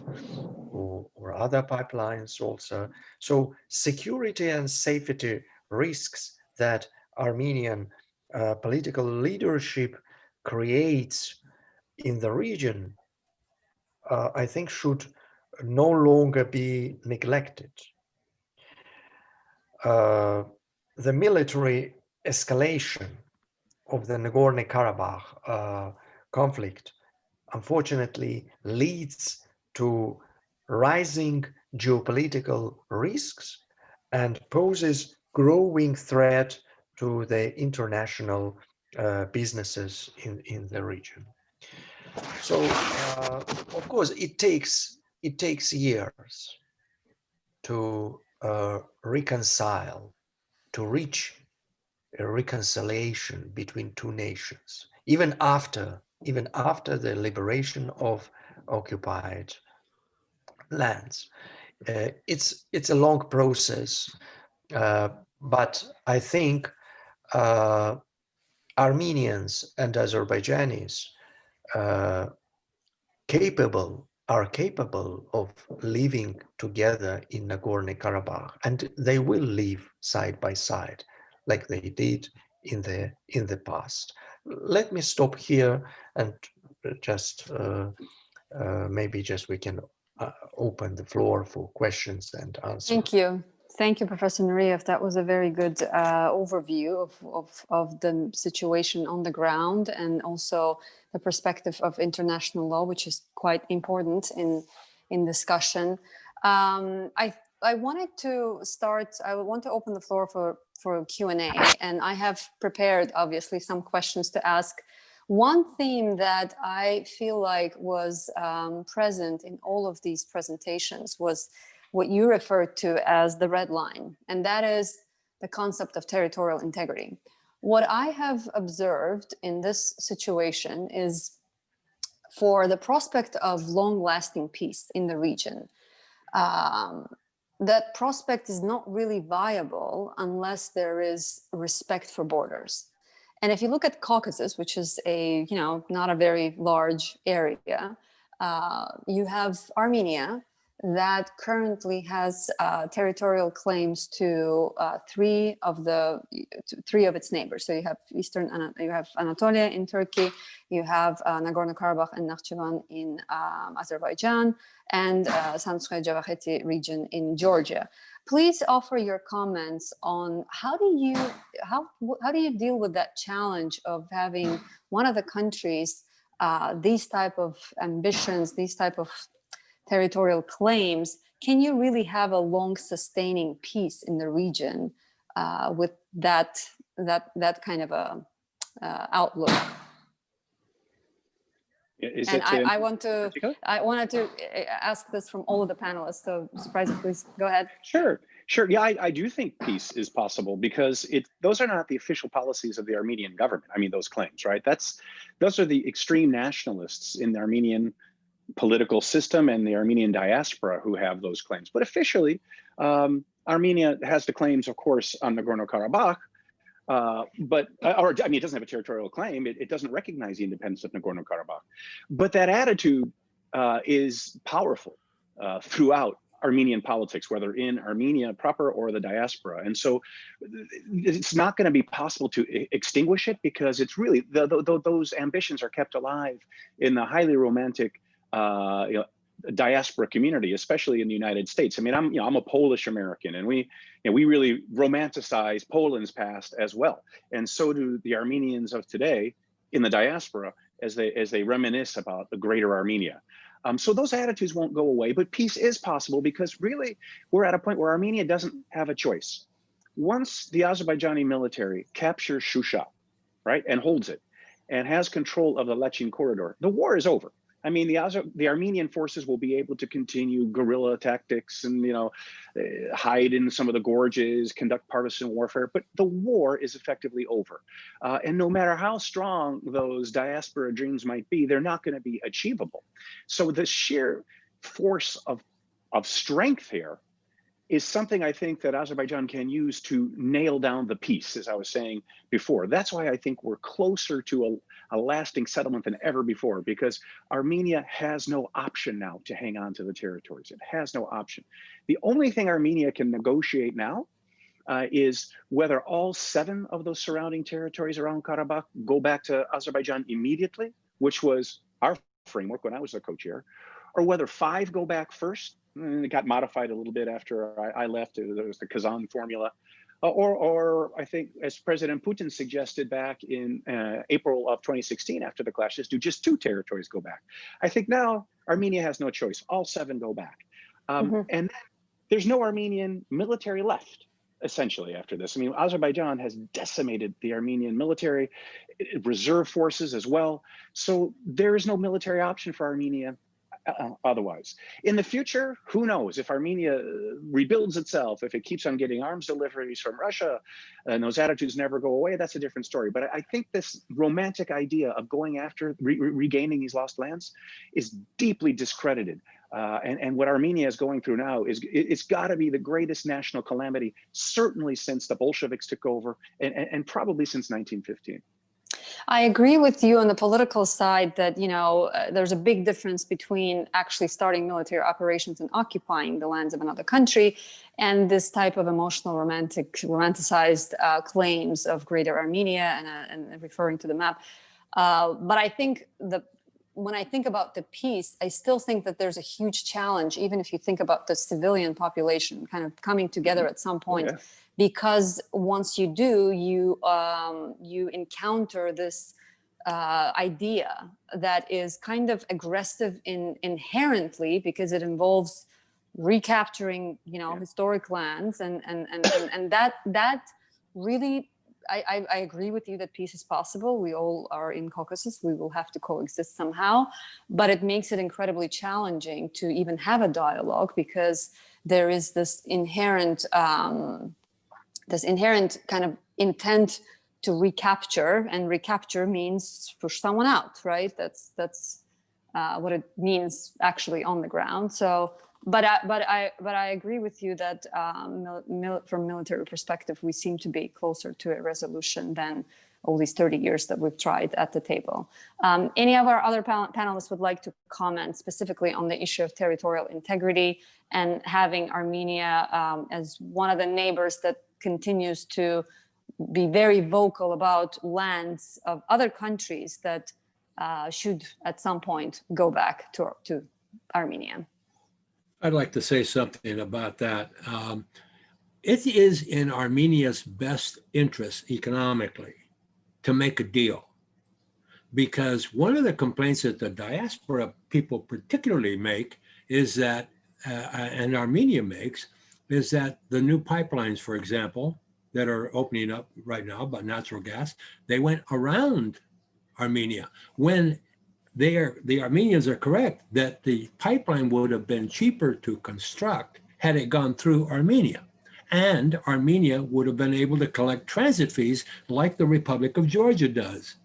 or other pipelines also. So security and safety risks that Armenian political leadership creates in the region, I think should no longer be neglected. The military escalation of the Nagorno Karabakh conflict unfortunately leads to rising geopolitical risks and poses growing threat to the international businesses in the region. So, of course, it takes years to reconcile, to reach a reconciliation between two nations, even after the liberation of occupied lands. It's a long process, but I think Armenians and Azerbaijanis are capable of living together in Nagorno Karabakh, and they will live side by side like they did in the past. Let me stop here and just maybe just we can open the floor for questions and answers. Thank you. Thank you, Professor Nureyev. That was a very good overview of the situation on the ground, and also the perspective of international law, which is quite important in discussion. I wanted to start, I want to open the floor for Q&A, and I have prepared, obviously, some questions to ask. One theme that I feel like was present in all of these presentations was what you referred to as the red line, and that is the concept of territorial integrity. What I have observed in this situation is, for the prospect of long-lasting peace in the region, that prospect is not really viable unless there is respect for borders. And if you look at Caucasus, which is a, not a very large area, you have Armenia, that currently has territorial claims to three of its neighbors. So you have you have Anatolia in Turkey, you have Nagorno Karabakh and Nakhchivan in Azerbaijan, and Samtskhe-Javakheti region in Georgia. Please offer your comments on how do you deal with that challenge of having one of the countries these type of ambitions, these type of territorial claims. Can you really have a long sustaining peace in the region with that kind of a outlook? I wanted to ask this from all of the panelists, so Surprise, please go ahead. Sure. Yeah, I do think peace is possible, because those are not the official policies of the Armenian government. I mean, those claims, right? Those are the extreme nationalists in the Armenian political system and the Armenian diaspora who have those claims. But officially, Armenia has the claims, of course, on Nagorno Karabakh, it doesn't have a territorial claim. It doesn't recognize the independence of Nagorno Karabakh. But that attitude is powerful throughout Armenian politics, whether in Armenia proper or the diaspora. And so it's not going to be possible to extinguish it, because it's really, those ambitions are kept alive in the highly romantic diaspora community, especially in the United States. I mean, I'm a Polish American, and we really romanticize Poland's past as well, and so do the Armenians of today in the diaspora as they reminisce about the greater Armenia. So those attitudes won't go away, but peace is possible, because really we're at a point where Armenia doesn't have a choice. Once the Azerbaijani military captures Shusha, right, and holds it, and has control of the Lachin corridor, the war is over. I mean, the Armenian forces will be able to continue guerrilla tactics and, hide in some of the gorges, conduct partisan warfare, but the war is effectively over. And no matter how strong those diaspora dreams might be, they're not going to be achievable. So the sheer force of strength here is something I think that Azerbaijan can use to nail down the peace, as I was saying before. That's why I think we're closer to a lasting settlement than ever before, because Armenia has no option now to hang on to the territories. It has no option. The only thing Armenia can negotiate now is whether all 7 of those surrounding territories around Karabakh go back to Azerbaijan immediately, which was our framework when I was the co-chair, or whether 5 go back first. And it got modified a little bit after I left. There was the Kazan formula. Or I think, as President Putin suggested back in April of 2016, after the clashes, do just 2 territories go back. I think now Armenia has no choice. All 7 go back. Mhm. And then there's no Armenian military left, essentially, after this. I mean, Azerbaijan has decimated the Armenian military, reserve forces as well. So there is no military option for Armenia otherwise. In the future, who knows? If Armenia rebuilds itself, if it keeps on getting arms deliveries from Russia, and those attitudes never go away, that's a different story. But I think this romantic idea of going after regaining these lost lands is deeply discredited. And what Armenia is going through now it's got to be the greatest national calamity, certainly since the Bolsheviks took over, and probably since 1915. I agree with you on the political side that, there's a big difference between actually starting military operations and occupying the lands of another country and this type of romanticized claims of Greater Armenia and referring to the map. But I think when I think about the peace, I still think that there's a huge challenge, even if you think about the civilian population kind of coming together at some point. Oh, yeah. Because once you do, you encounter this idea that is kind of aggressive inherently, because it involves recapturing, historic lands, and that really. I agree with you that peace is possible. We all are in Caucasus. We will have to coexist somehow, but it makes it incredibly challenging to even have a dialogue, because there is this inherent kind of intent to recapture, and recapture means push someone out, right? That's what it means actually on the ground. So, but I agree with you that from military perspective, we seem to be closer to a resolution than all these 30 years that we've tried at the table. Any of our other panelists would like to comment specifically on the issue of territorial integrity and having Armenia as one of the neighbors that continues to be very vocal about lands of other countries that should at some point go back to Armenia? I'd like to say something about that. It is in Armenia's best interest economically to make a deal, because one of the complaints that the diaspora people particularly make is that, and Armenia makes, is that the new pipelines, for example, that are opening up right now about natural gas, they went around Armenia, when the Armenians are correct that the pipeline would have been cheaper to construct had it gone through Armenia. And Armenia would have been able to collect transit fees like the Republic of Georgia does,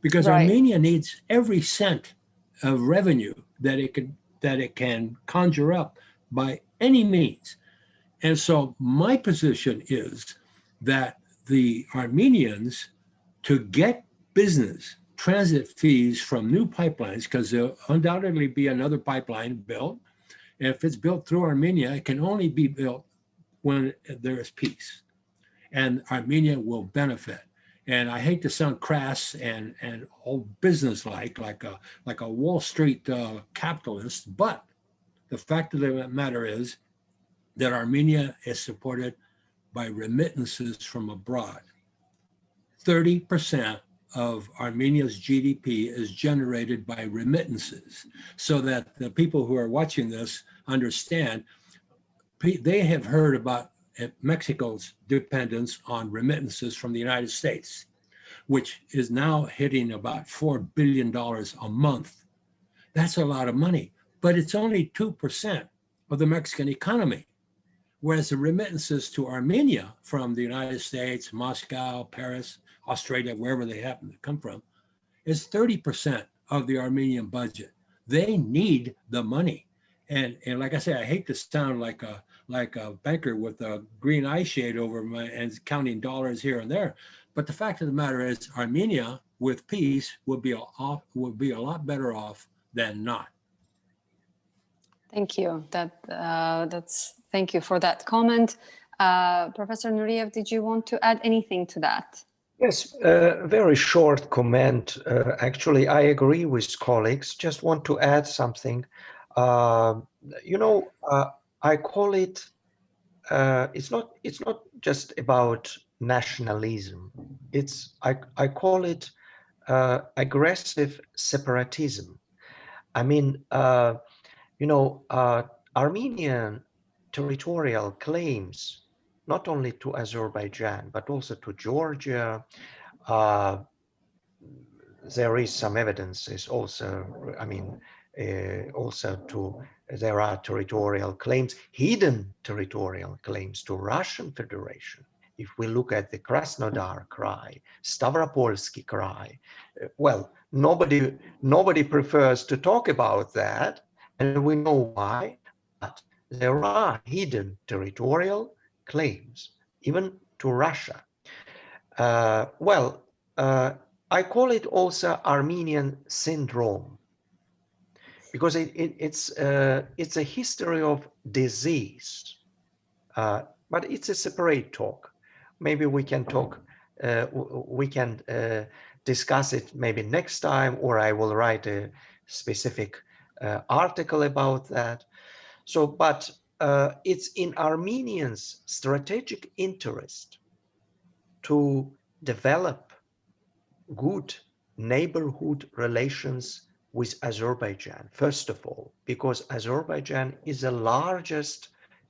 because Right. Armenia needs every cent of revenue that it can conjure up by any means. And so my position is that the Armenians, to get business transit fees from new pipelines, because there'll undoubtedly be another pipeline built. And if it's built through Armenia, it can only be built when there is peace, and Armenia will benefit. And I hate to sound crass and old business-like, like a Wall Street capitalist, but the fact of the matter is that Armenia is supported by remittances from abroad. 30% of Armenia's GDP is generated by remittances, so that the people who are watching this understand. They have heard about Mexico's dependence on remittances from the United States, which is now hitting about $4 billion a month. That's a lot of money, but it's only 2% of the Mexican economy. Whereas the remittances to Armenia from the United States, Moscow, Paris, Australia, wherever they happen to come from, is 30% of the Armenian budget. They need the money. And like I say, I hate to sound like a banker with a green eye shade over my and counting dollars here and there. But the fact of the matter is, Armenia with peace would be a lot better off than not. Thank you. Thank you for that comment. Professor Nureyev, did you want to add anything to that? Yes, very short comment. Actually, I agree with colleagues. Just want to add something. I call it. It's not just about nationalism. I call it aggressive separatism. I mean, Armenian territorial claims, not only to Azerbaijan, but also to Georgia. There is some evidence is also, I mean, also to, there are territorial claims, hidden territorial claims to Russian Federation. If we look at the Krasnodar Krai, Stavropolsky Krai, well, nobody prefers to talk about that, and we know why, but there are hidden territorial claims, even to Russia. I call it also Armenian syndrome, because it's a history of disease, but it's a separate talk. Maybe we can talk, we can discuss it maybe next time, or I will write a specific article about that. So, but it's in Armenians' strategic interest to develop good neighborhood relations with Azerbaijan, first of all, because Azerbaijan is the largest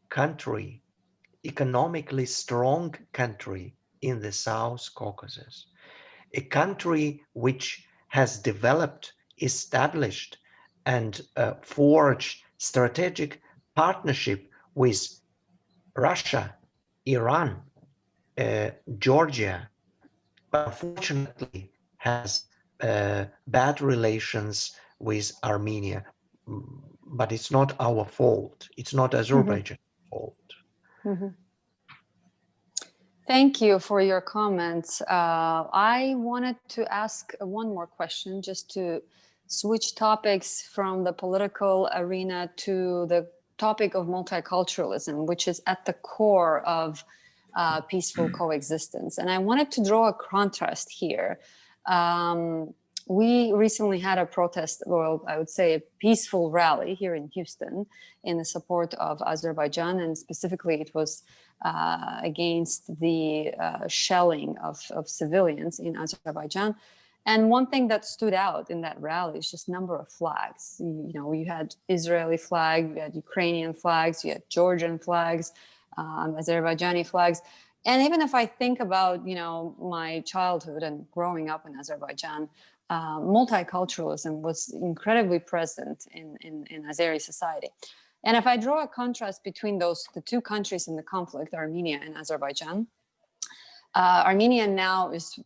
country, economically strong country in the South Caucasus, a country which has developed, established, and forged strategic partnership with Russia, Iran, Georgia, but unfortunately has bad relations with Armenia. But it's not our fault. It's not Azerbaijan's fault. Mm-hmm. Thank you for your comments. I wanted to ask one more question, just to switch topics from the political arena to the topic of multiculturalism, which is at the core of peaceful coexistence. And I wanted to draw a contrast here. We recently had a protest, well, I would say a peaceful rally here in Houston in the support of Azerbaijan, and specifically it was against the shelling of civilians in Azerbaijan. And one thing that stood out in that rally is just number of flags. You know, you had Israeli flag, you had Ukrainian flags, you had Georgian flags, Azerbaijani flags. And even if I think about, you know, my childhood and growing up in Azerbaijan, multiculturalism was incredibly present in Azeri society. And if I draw a contrast between the two countries in the conflict, Armenia and Azerbaijan, Armenia now is,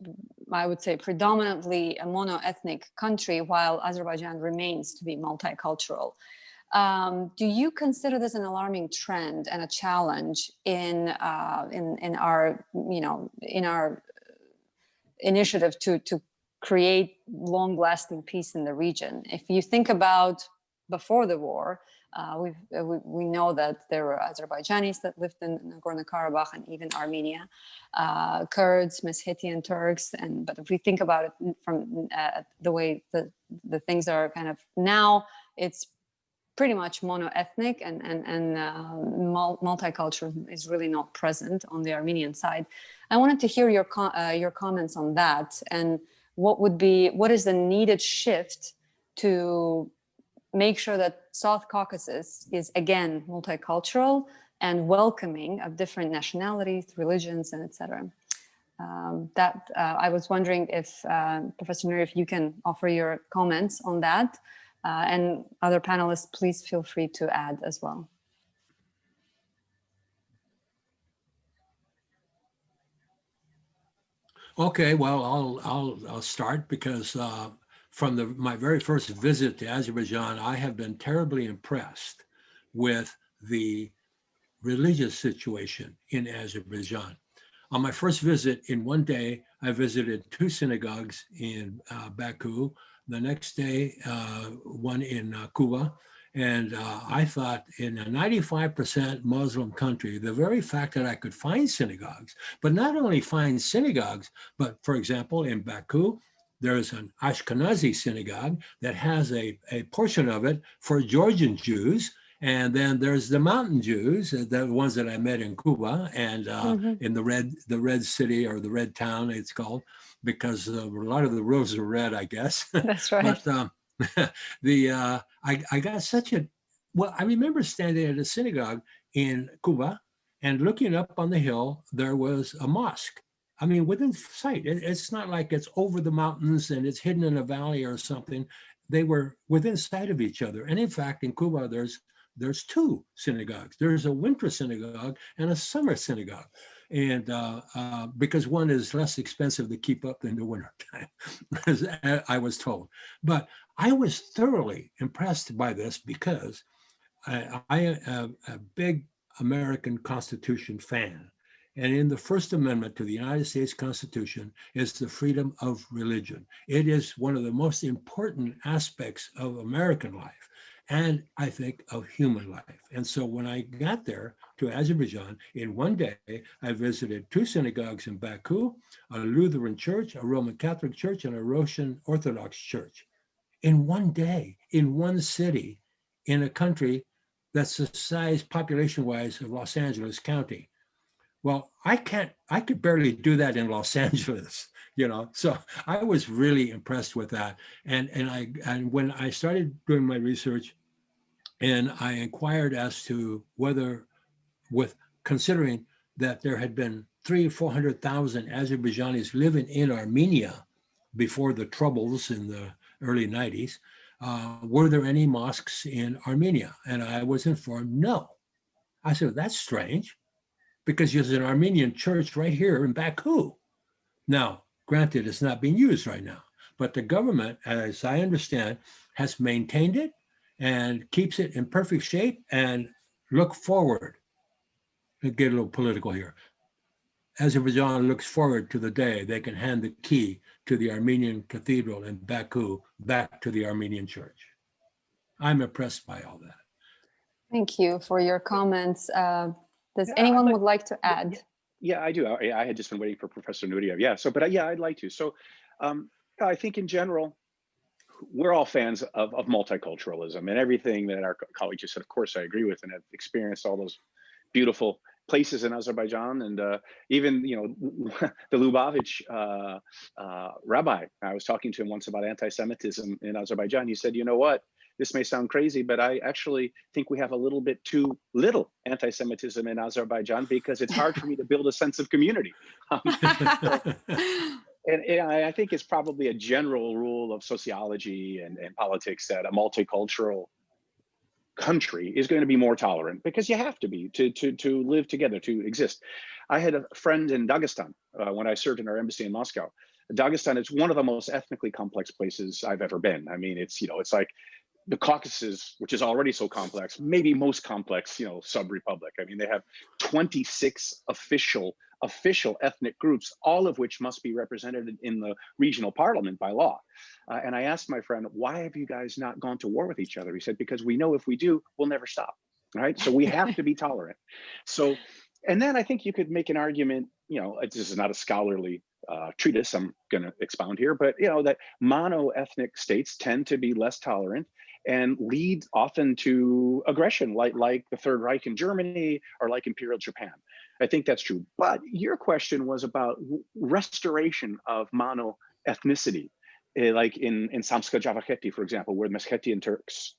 I would say, predominantly a mono-ethnic country, while Azerbaijan remains to be multicultural. Do you consider this an alarming trend and a challenge in our, you know, in our initiative to create long-lasting peace in the region? If you think about before the war, we know that there were Azerbaijanis that lived in Nagorno Karabakh and even Armenia, Kurds, Meskhetian Turks, but if we think about it from the way the things are kind of now, it's pretty much mono-ethnic, and multiculturalism is really not present on the Armenian side. I wanted to hear your comments on that, and what is the needed shift to make sure that South Caucasus is again multicultural and welcoming of different nationalities, religions, and etc. I was wondering if Professor Nur, if you can offer your comments on that, and other panelists, please feel free to add as well. Okay, well, I'll start, because from my very first visit to Azerbaijan, I have been terribly impressed with the religious situation in Azerbaijan. On my first visit, in one day, I visited 2 synagogues in Baku. The next day, one in Kuba. And I thought, in a 95% Muslim country, the very fact that I could find synagogues, but not only find synagogues, but for example, in Baku, there's an Ashkenazi synagogue that has a portion of it for Georgian Jews. And then there's the mountain Jews, the ones that I met in Cuba and in the red city, or the red town, it's called, because a lot of the roads are red, I guess. That's right. But I got such a Well, I remember standing at a synagogue in Cuba and looking up on the hill, there was a mosque. I mean, within sight. It's not like it's over the mountains and it's hidden in a valley or something. They were within sight of each other. And in fact, in Cuba, there's two synagogues. There's a winter synagogue and a summer synagogue. And because one is less expensive to keep up in the wintertime, as I was told. But I was thoroughly impressed by this because I am a big American Constitution fan. And in the First Amendment to the United States Constitution is the freedom of religion. It is one of the most important aspects of American life, and I think of human life. And so when I got there to Azerbaijan, in one day, I visited two synagogues in Baku, a Lutheran church, a Roman Catholic church, and a Russian Orthodox church. In one day, in one city, in a country that's the size population-wise of Los Angeles County. Well, I could barely do that in Los Angeles, So I was really impressed with that. And when I started doing my research and I inquired as to whether, with considering that there had been 300,000-400,000 Azerbaijanis living in Armenia before the troubles in the early 90s, were there any mosques in Armenia? And I was informed, no. I said, that's strange, because there's an Armenian church right here in Baku. Now, granted, it's not being used right now, but the government, as I understand, has maintained it and keeps it in perfect shape and look forward. I'll get a little political here. Azerbaijan looks forward to the day they can hand the key to the Armenian cathedral in Baku back to the Armenian church. I'm impressed by all that. Thank you for your comments. Does anyone would like to add? Yeah, I do. I had just been waiting for Professor Nuriev. Yeah, but yeah, I'd like to. So I think in general, we're all fans of multiculturalism and everything that our colleague just said. Of course, I agree with, and have experienced all those beautiful places in Azerbaijan, and even the Lubavitch rabbi. I was talking to him once about anti-Semitism in Azerbaijan. He said, "You know what? This may sound crazy, but I actually think we have a little bit too little anti-Semitism in Azerbaijan because it's hard for me to build a sense of community." And I think it's probably a general rule of sociology and politics that a multicultural country is going to be more tolerant, because you have to be to live together, to exist. I had a friend in Dagestan when I served in our embassy in Moscow. Dagestan is one of the most ethnically complex places I've ever been. I mean, it's it's like the Caucasus, which is already so complex, maybe most complex, sub-republic. I mean, they have 26 official ethnic groups, all of which must be represented in the regional parliament by law. And I asked my friend, why have you guys not gone to war with each other? He said, because we know if we do, we'll never stop, right? So we have to be tolerant. So, and then I think you could make an argument, this is not a scholarly treatise I'm going to expound here, but that mono-ethnic states tend to be less tolerant and lead often to aggression, like the Third Reich in Germany or like Imperial Japan. I think that's true. But your question was about restoration of mono-ethnicity, like in Samtskhe Javakheti, for example, where Mesketian Turks,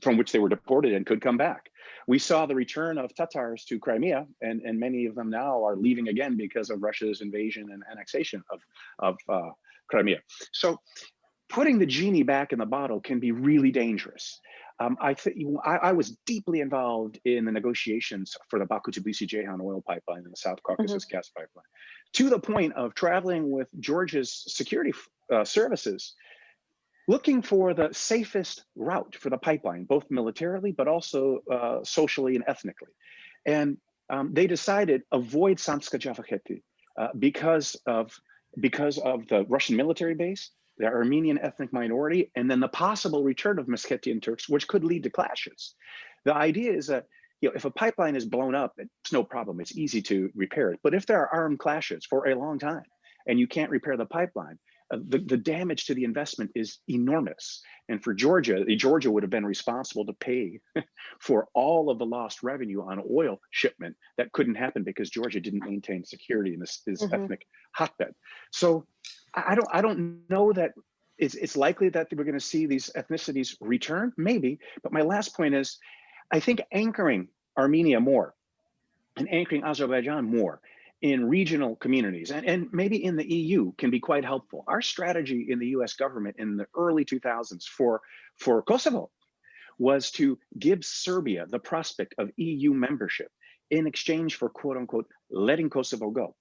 from which they were deported and could come back. We saw the return of Tatars to Crimea, and many of them now are leaving again because of Russia's invasion and annexation of Crimea. So putting the genie back in the bottle can be really dangerous. I was deeply involved in the negotiations for the Baku-Tbilisi-Ceyhan oil pipeline and the South Caucasus gas pipeline, to the point of traveling with Georgia's security services, looking for the safest route for the pipeline, both militarily, but also socially and ethnically. And they decided avoid Samtskhe Javakheti because of the Russian military base, the Armenian ethnic minority, and then the possible return of Mesketian Turks, which could lead to clashes. The idea is that if a pipeline is blown up, it's no problem. It's easy to repair it. But if there are armed clashes for a long time and you can't repair the pipeline, the damage to the investment is enormous. And for Georgia would have been responsible to pay for all of the lost revenue on oil shipment that couldn't happen because Georgia didn't maintain security in this ethnic hotbed. So I don't know that it's likely that we're going to see these ethnicities return, maybe. But my last point is, I think anchoring Armenia more and anchoring Azerbaijan more in regional communities and maybe in the EU can be quite helpful. Our strategy in the US government in the early 2000s for Kosovo was to give Serbia the prospect of EU membership in exchange for, quote unquote, letting Kosovo go,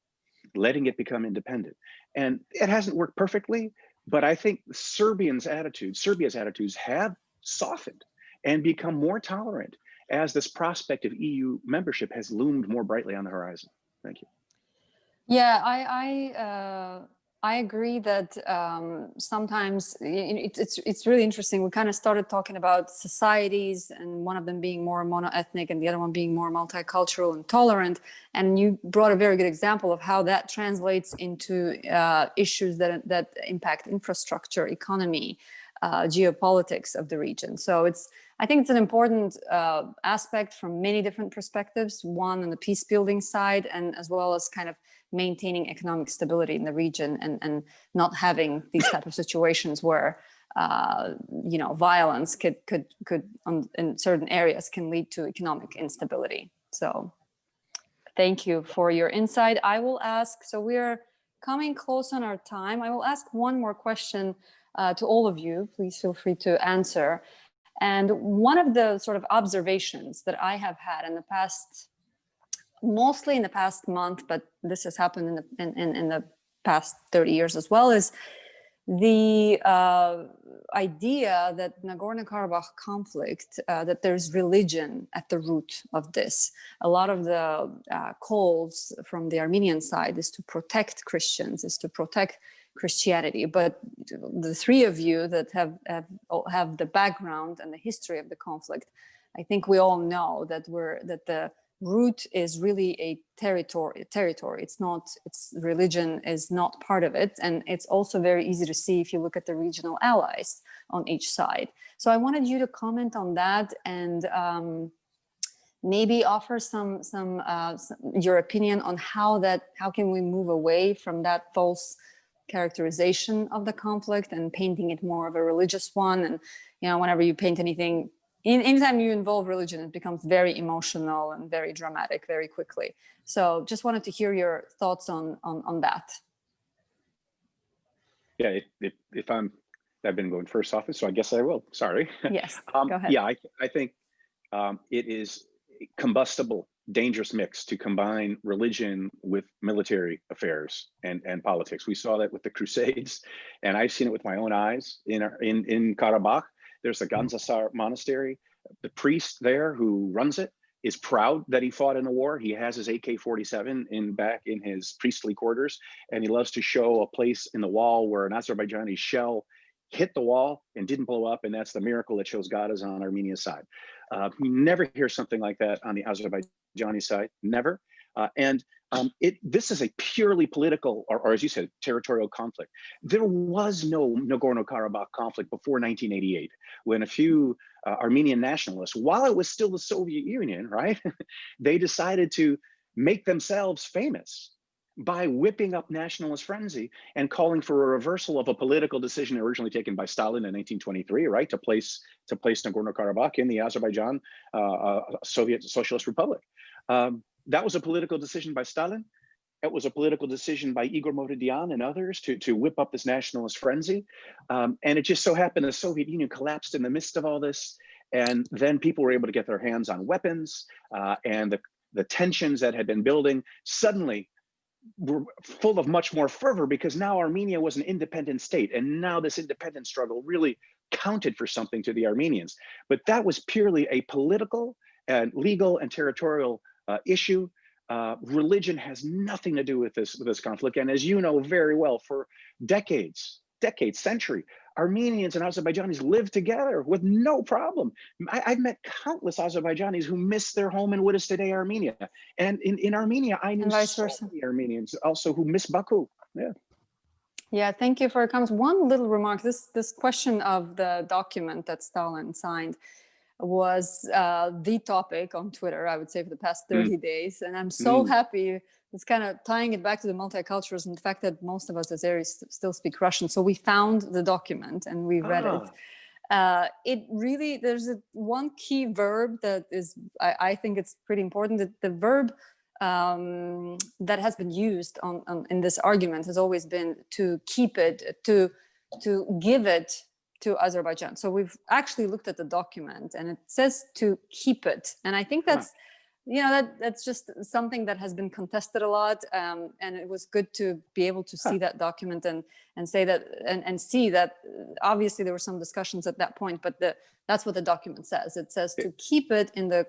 letting it become independent. And it hasn't worked perfectly, but I think Serbia's attitudes have softened and become more tolerant as this prospect of EU membership has loomed more brightly on the horizon. Thank you. Yeah, I agree that sometimes it's really interesting. We kind of started talking about societies, and one of them being more monoethnic and the other one being more multicultural and tolerant. And you brought a very good example of how that translates into issues that impact infrastructure, economy, geopolitics of the region. So I think it's an important aspect from many different perspectives. One on the peace building side, and as well as kind of maintaining economic stability in the region and not having these type of situations where violence could in certain areas can lead to economic instability. So thank you for your insight. I will ask, so we're coming close on our time. I will ask one more question to all of you. Please feel free to answer. And one of the sort of observations that I have had in the past, mostly in the past month, but this has happened in the past 30 years as well, is the idea that Nagorno-Karabakh conflict, that there's religion at the root of this. A lot of the calls from the Armenian side is to protect Christians, is to protect Christianity. But the three of you that have the background and the history of the conflict, I think we all know that the root is really a territory. It's religion is not part of it. And it's also very easy to see if you look at the regional allies on each side. So I wanted you to comment on that and maybe offer some your opinion on how can we move away from that false characterization of the conflict and painting it more of a religious one. And whenever you paint anything, anytime you involve religion, it becomes very emotional and very dramatic very quickly. So just wanted to hear your thoughts on that. Yeah, if I've been going first off, so I guess I will. Sorry. Yes, go ahead. Yeah, I think it is a combustible, dangerous mix to combine religion with military affairs and politics. We saw that with the Crusades, and I've seen it with my own eyes in Karabakh. There's the Ganzasar monastery. The priest there who runs it is proud that he fought in the war. He has his AK-47 back in his priestly quarters, and he loves to show a place in the wall where an Azerbaijani shell hit the wall and didn't blow up, and that's the miracle that shows God is on Armenia's side. You never hear something like that on the Azerbaijani side, never. This is a purely political, or as you said, territorial conflict. There was no Nagorno-Karabakh conflict before 1988, when a few Armenian nationalists, while it was still the Soviet Union, right, they decided to make themselves famous by whipping up nationalist frenzy and calling for a reversal of a political decision originally taken by Stalin in 1923, right, to place Nagorno-Karabakh in the Azerbaijan Soviet Socialist Republic. That was a political decision by Stalin. It was a political decision by Igor Motodian and others to whip up this nationalist frenzy. And it just so happened the Soviet Union collapsed in the midst of all this. And then people were able to get their hands on weapons, and the tensions that had been building suddenly were full of much more fervor, because now Armenia was an independent state. And now this independence struggle really counted for something to the Armenians. But that was purely a political and legal and territorial issue. Religion has nothing to do with this conflict. And as you know very well, for decades, century, Armenians and Azerbaijanis lived together with no problem. I've met countless Azerbaijanis who miss their home in what is today Armenia. And in Armenia, I knew so many Armenians also who miss Baku. Yeah. Yeah, thank you for your comments. One little remark, this question of the document that Stalin signed. was the topic on Twitter, I would say, for the past 30 days. And I'm so happy. It's kind of tying it back to the multiculturalism and the fact that most of us as Aries still speak Russian. So we found the document and we read it. It really, there's one key verb that is, I think it's pretty important. That the verb that has been used in this argument has always been to keep it, to give it to Azerbaijan. So we've actually looked at the document and it says to keep it. And I think that's, you know, that's just something that has been contested a lot. And it was good to be able to see that document and say that, and see that obviously there were some discussions at that point, but that's what the document says. It says to keep it in the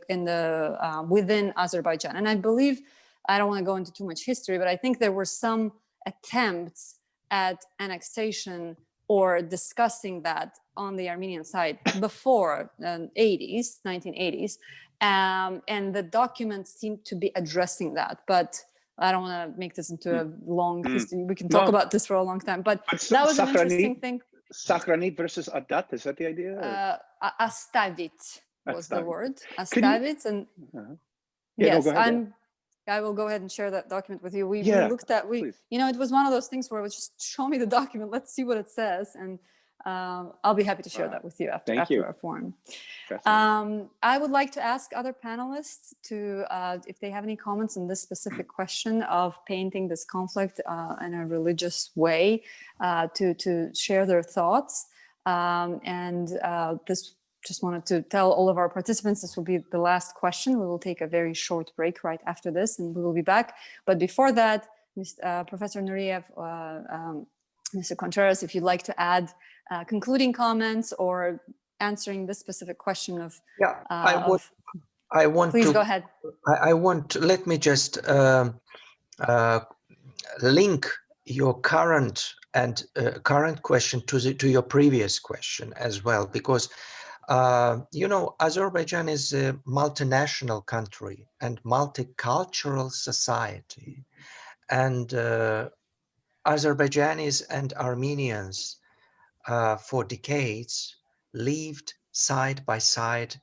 within Azerbaijan. And I believe, I don't want to go into too much history, but I think there were some attempts at annexation or discussing that on the Armenian side before the 1980s. And the documents seem to be addressing that. But I don't want to make this into a long history. We can talk about this for a long time. But that was an interesting thing. Sakranit versus Adat, is that the idea? Astavit was the word. Astavit. And yes, I will go ahead and share that document with you. We looked at, you know, it was one of those things where it was just show me the document, let's see what it says. And I'll be happy to share that with you after our forum. I would like to ask other panelists to, if they have any comments on this specific question of painting this conflict in a religious way, to share their thoughts. This just wanted to tell all of our participants this will be the last question. We will take a very short break right after this and we will be back. But before that, Professor Nureyev, Mr. Contreras, if you'd like to add concluding comments or answering this specific question of... I want please to, go ahead. Let me just link your current question to your previous question as well, because you know, Azerbaijan is a multinational country and multicultural society, and Azerbaijanis and Armenians for decades lived side by side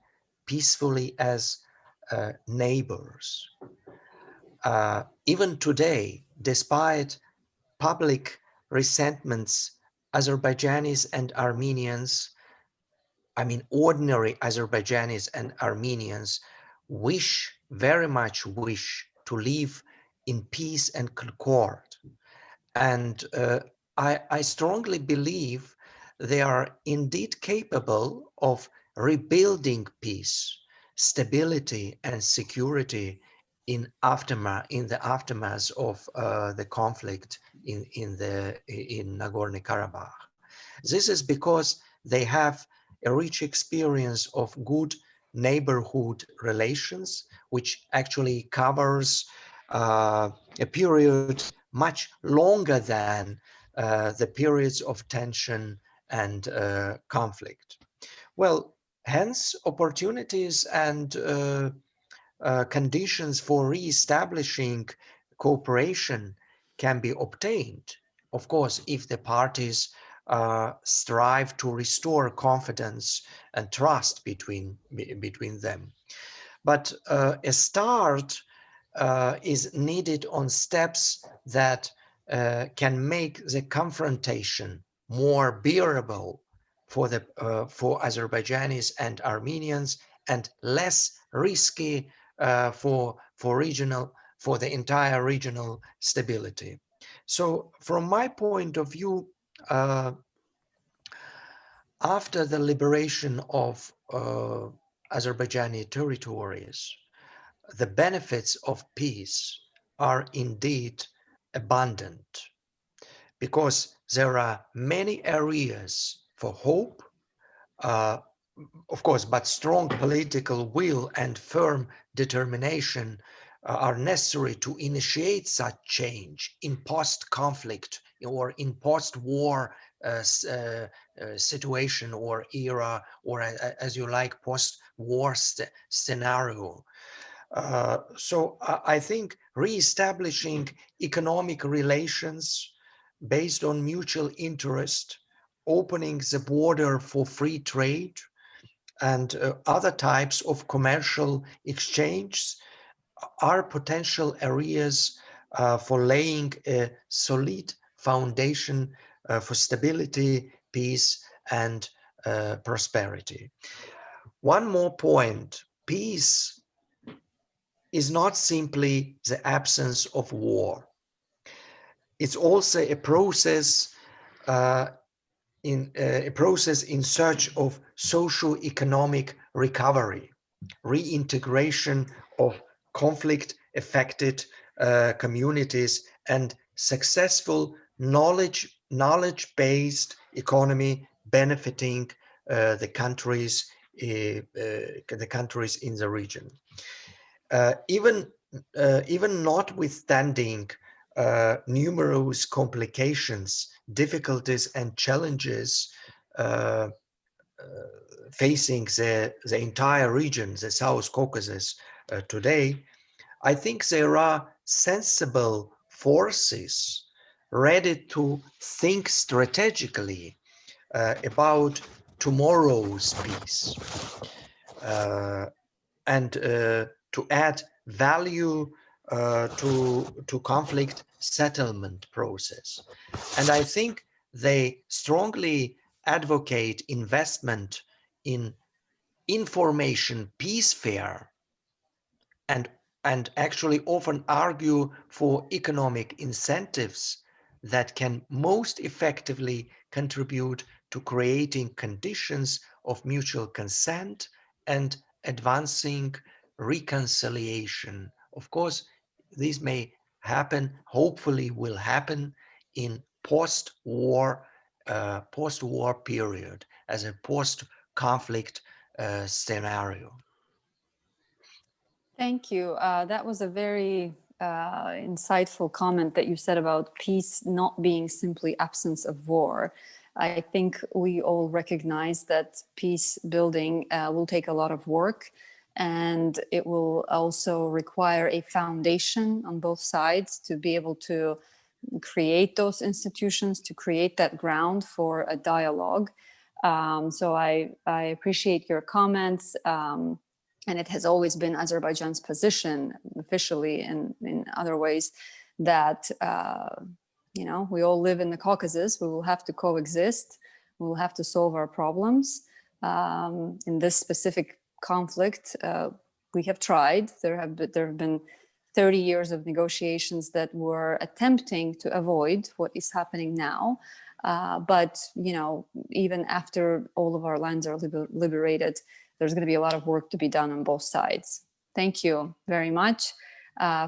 peacefully as neighbors. Even today, despite public resentments, Azerbaijanis and Armenians, I mean, ordinary Azerbaijanis and Armenians very much wish to live in peace and concord. And I strongly believe they are indeed capable of rebuilding peace, stability, and security in the aftermath of the conflict in Nagorno Karabakh. This is because they have a rich experience of good neighborhood relations, which actually covers a period much longer than the periods of tension and conflict. Well, hence opportunities and conditions for re-establishing cooperation can be obtained, of course, if the parties strive to restore confidence and trust between them. But a start is needed on steps that can make the confrontation more bearable for Azerbaijanis and Armenians and less risky for the entire regional stability. So from my point of view, after the liberation of Azerbaijani territories, the benefits of peace are indeed abundant, because there are many areas for hope, of course, but strong political will and firm determination are necessary to initiate such change in post-conflict or in post-war situation or era, or as you like, post-war scenario. So I think re-establishing economic relations based on mutual interest, opening the border for free trade, and other types of commercial exchange are potential areas for laying a solid foundation for stability, peace, and prosperity. One more point: peace is not simply the absence of war. It's also a process in search of socio-economic recovery, reintegration of conflict-affected communities, and successful knowledge-based economy benefiting the countries in the region. Even notwithstanding numerous complications, difficulties, and challenges facing the entire region, the South Caucasus today, I think there are sensible forces ready to think strategically about tomorrow's peace and to add value to conflict settlement process. And I think they strongly advocate investment in information peace fair and actually often argue for economic incentives that can most effectively contribute to creating conditions of mutual consent and advancing reconciliation. Of course, this may happen, hopefully will happen in post-war period, as a post-conflict scenario. Thank you. That was a very insightful comment that you said about peace not being simply absence of war. I think we all recognize that peace building will take a lot of work, and it will also require a foundation on both sides to be able to create those institutions, to create that ground for a dialogue. So I appreciate your comments. And it has always been Azerbaijan's position, officially and in other ways, that we all live in the Caucasus. We will have to coexist. We will have to solve our problems. In this specific conflict, we have tried. There have been 30 years of negotiations that were attempting to avoid what is happening now. But even after all of our lands are liberated, there's going to be a lot of work to be done on both sides. Thank you very much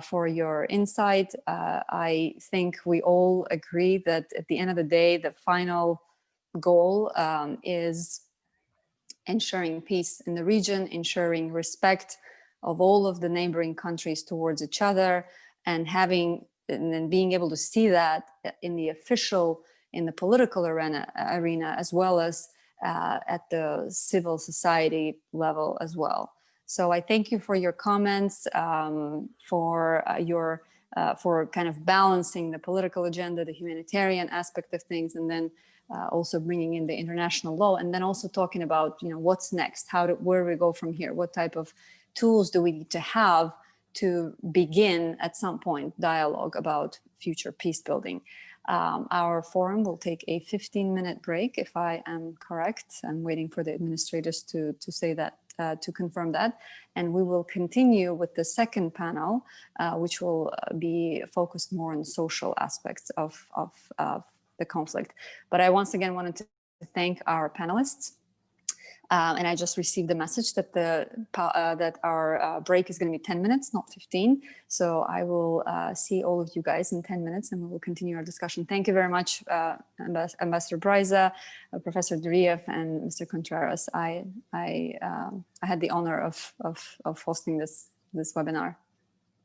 for your insight. I think we all agree that at the end of the day, the final goal is ensuring peace in the region, ensuring respect of all of the neighboring countries towards each other, and then being able to see that in the political arena, as well as at the civil society level as well. So I thank you for your comments, for kind of balancing the political agenda, the humanitarian aspect of things, and then also bringing in the international law, and then also talking about what's next, where we go from here, what type of tools do we need to have to begin at some point dialogue about future peace building. Our forum will take a 15-minute break, if I am correct. I'm waiting for the administrators to say that, to confirm that. And we will continue with the second panel, which will be focused more on social aspects of the conflict. But I once again wanted to thank our panelists. And I just received a message that that our break is going to be 10 minutes, not 15. So I will see all of you guys in 10 minutes, and we will continue our discussion. Thank you very much, Ambassador Bryza, Professor Duriev, and Mr. Contreras. I had the honor of hosting this webinar.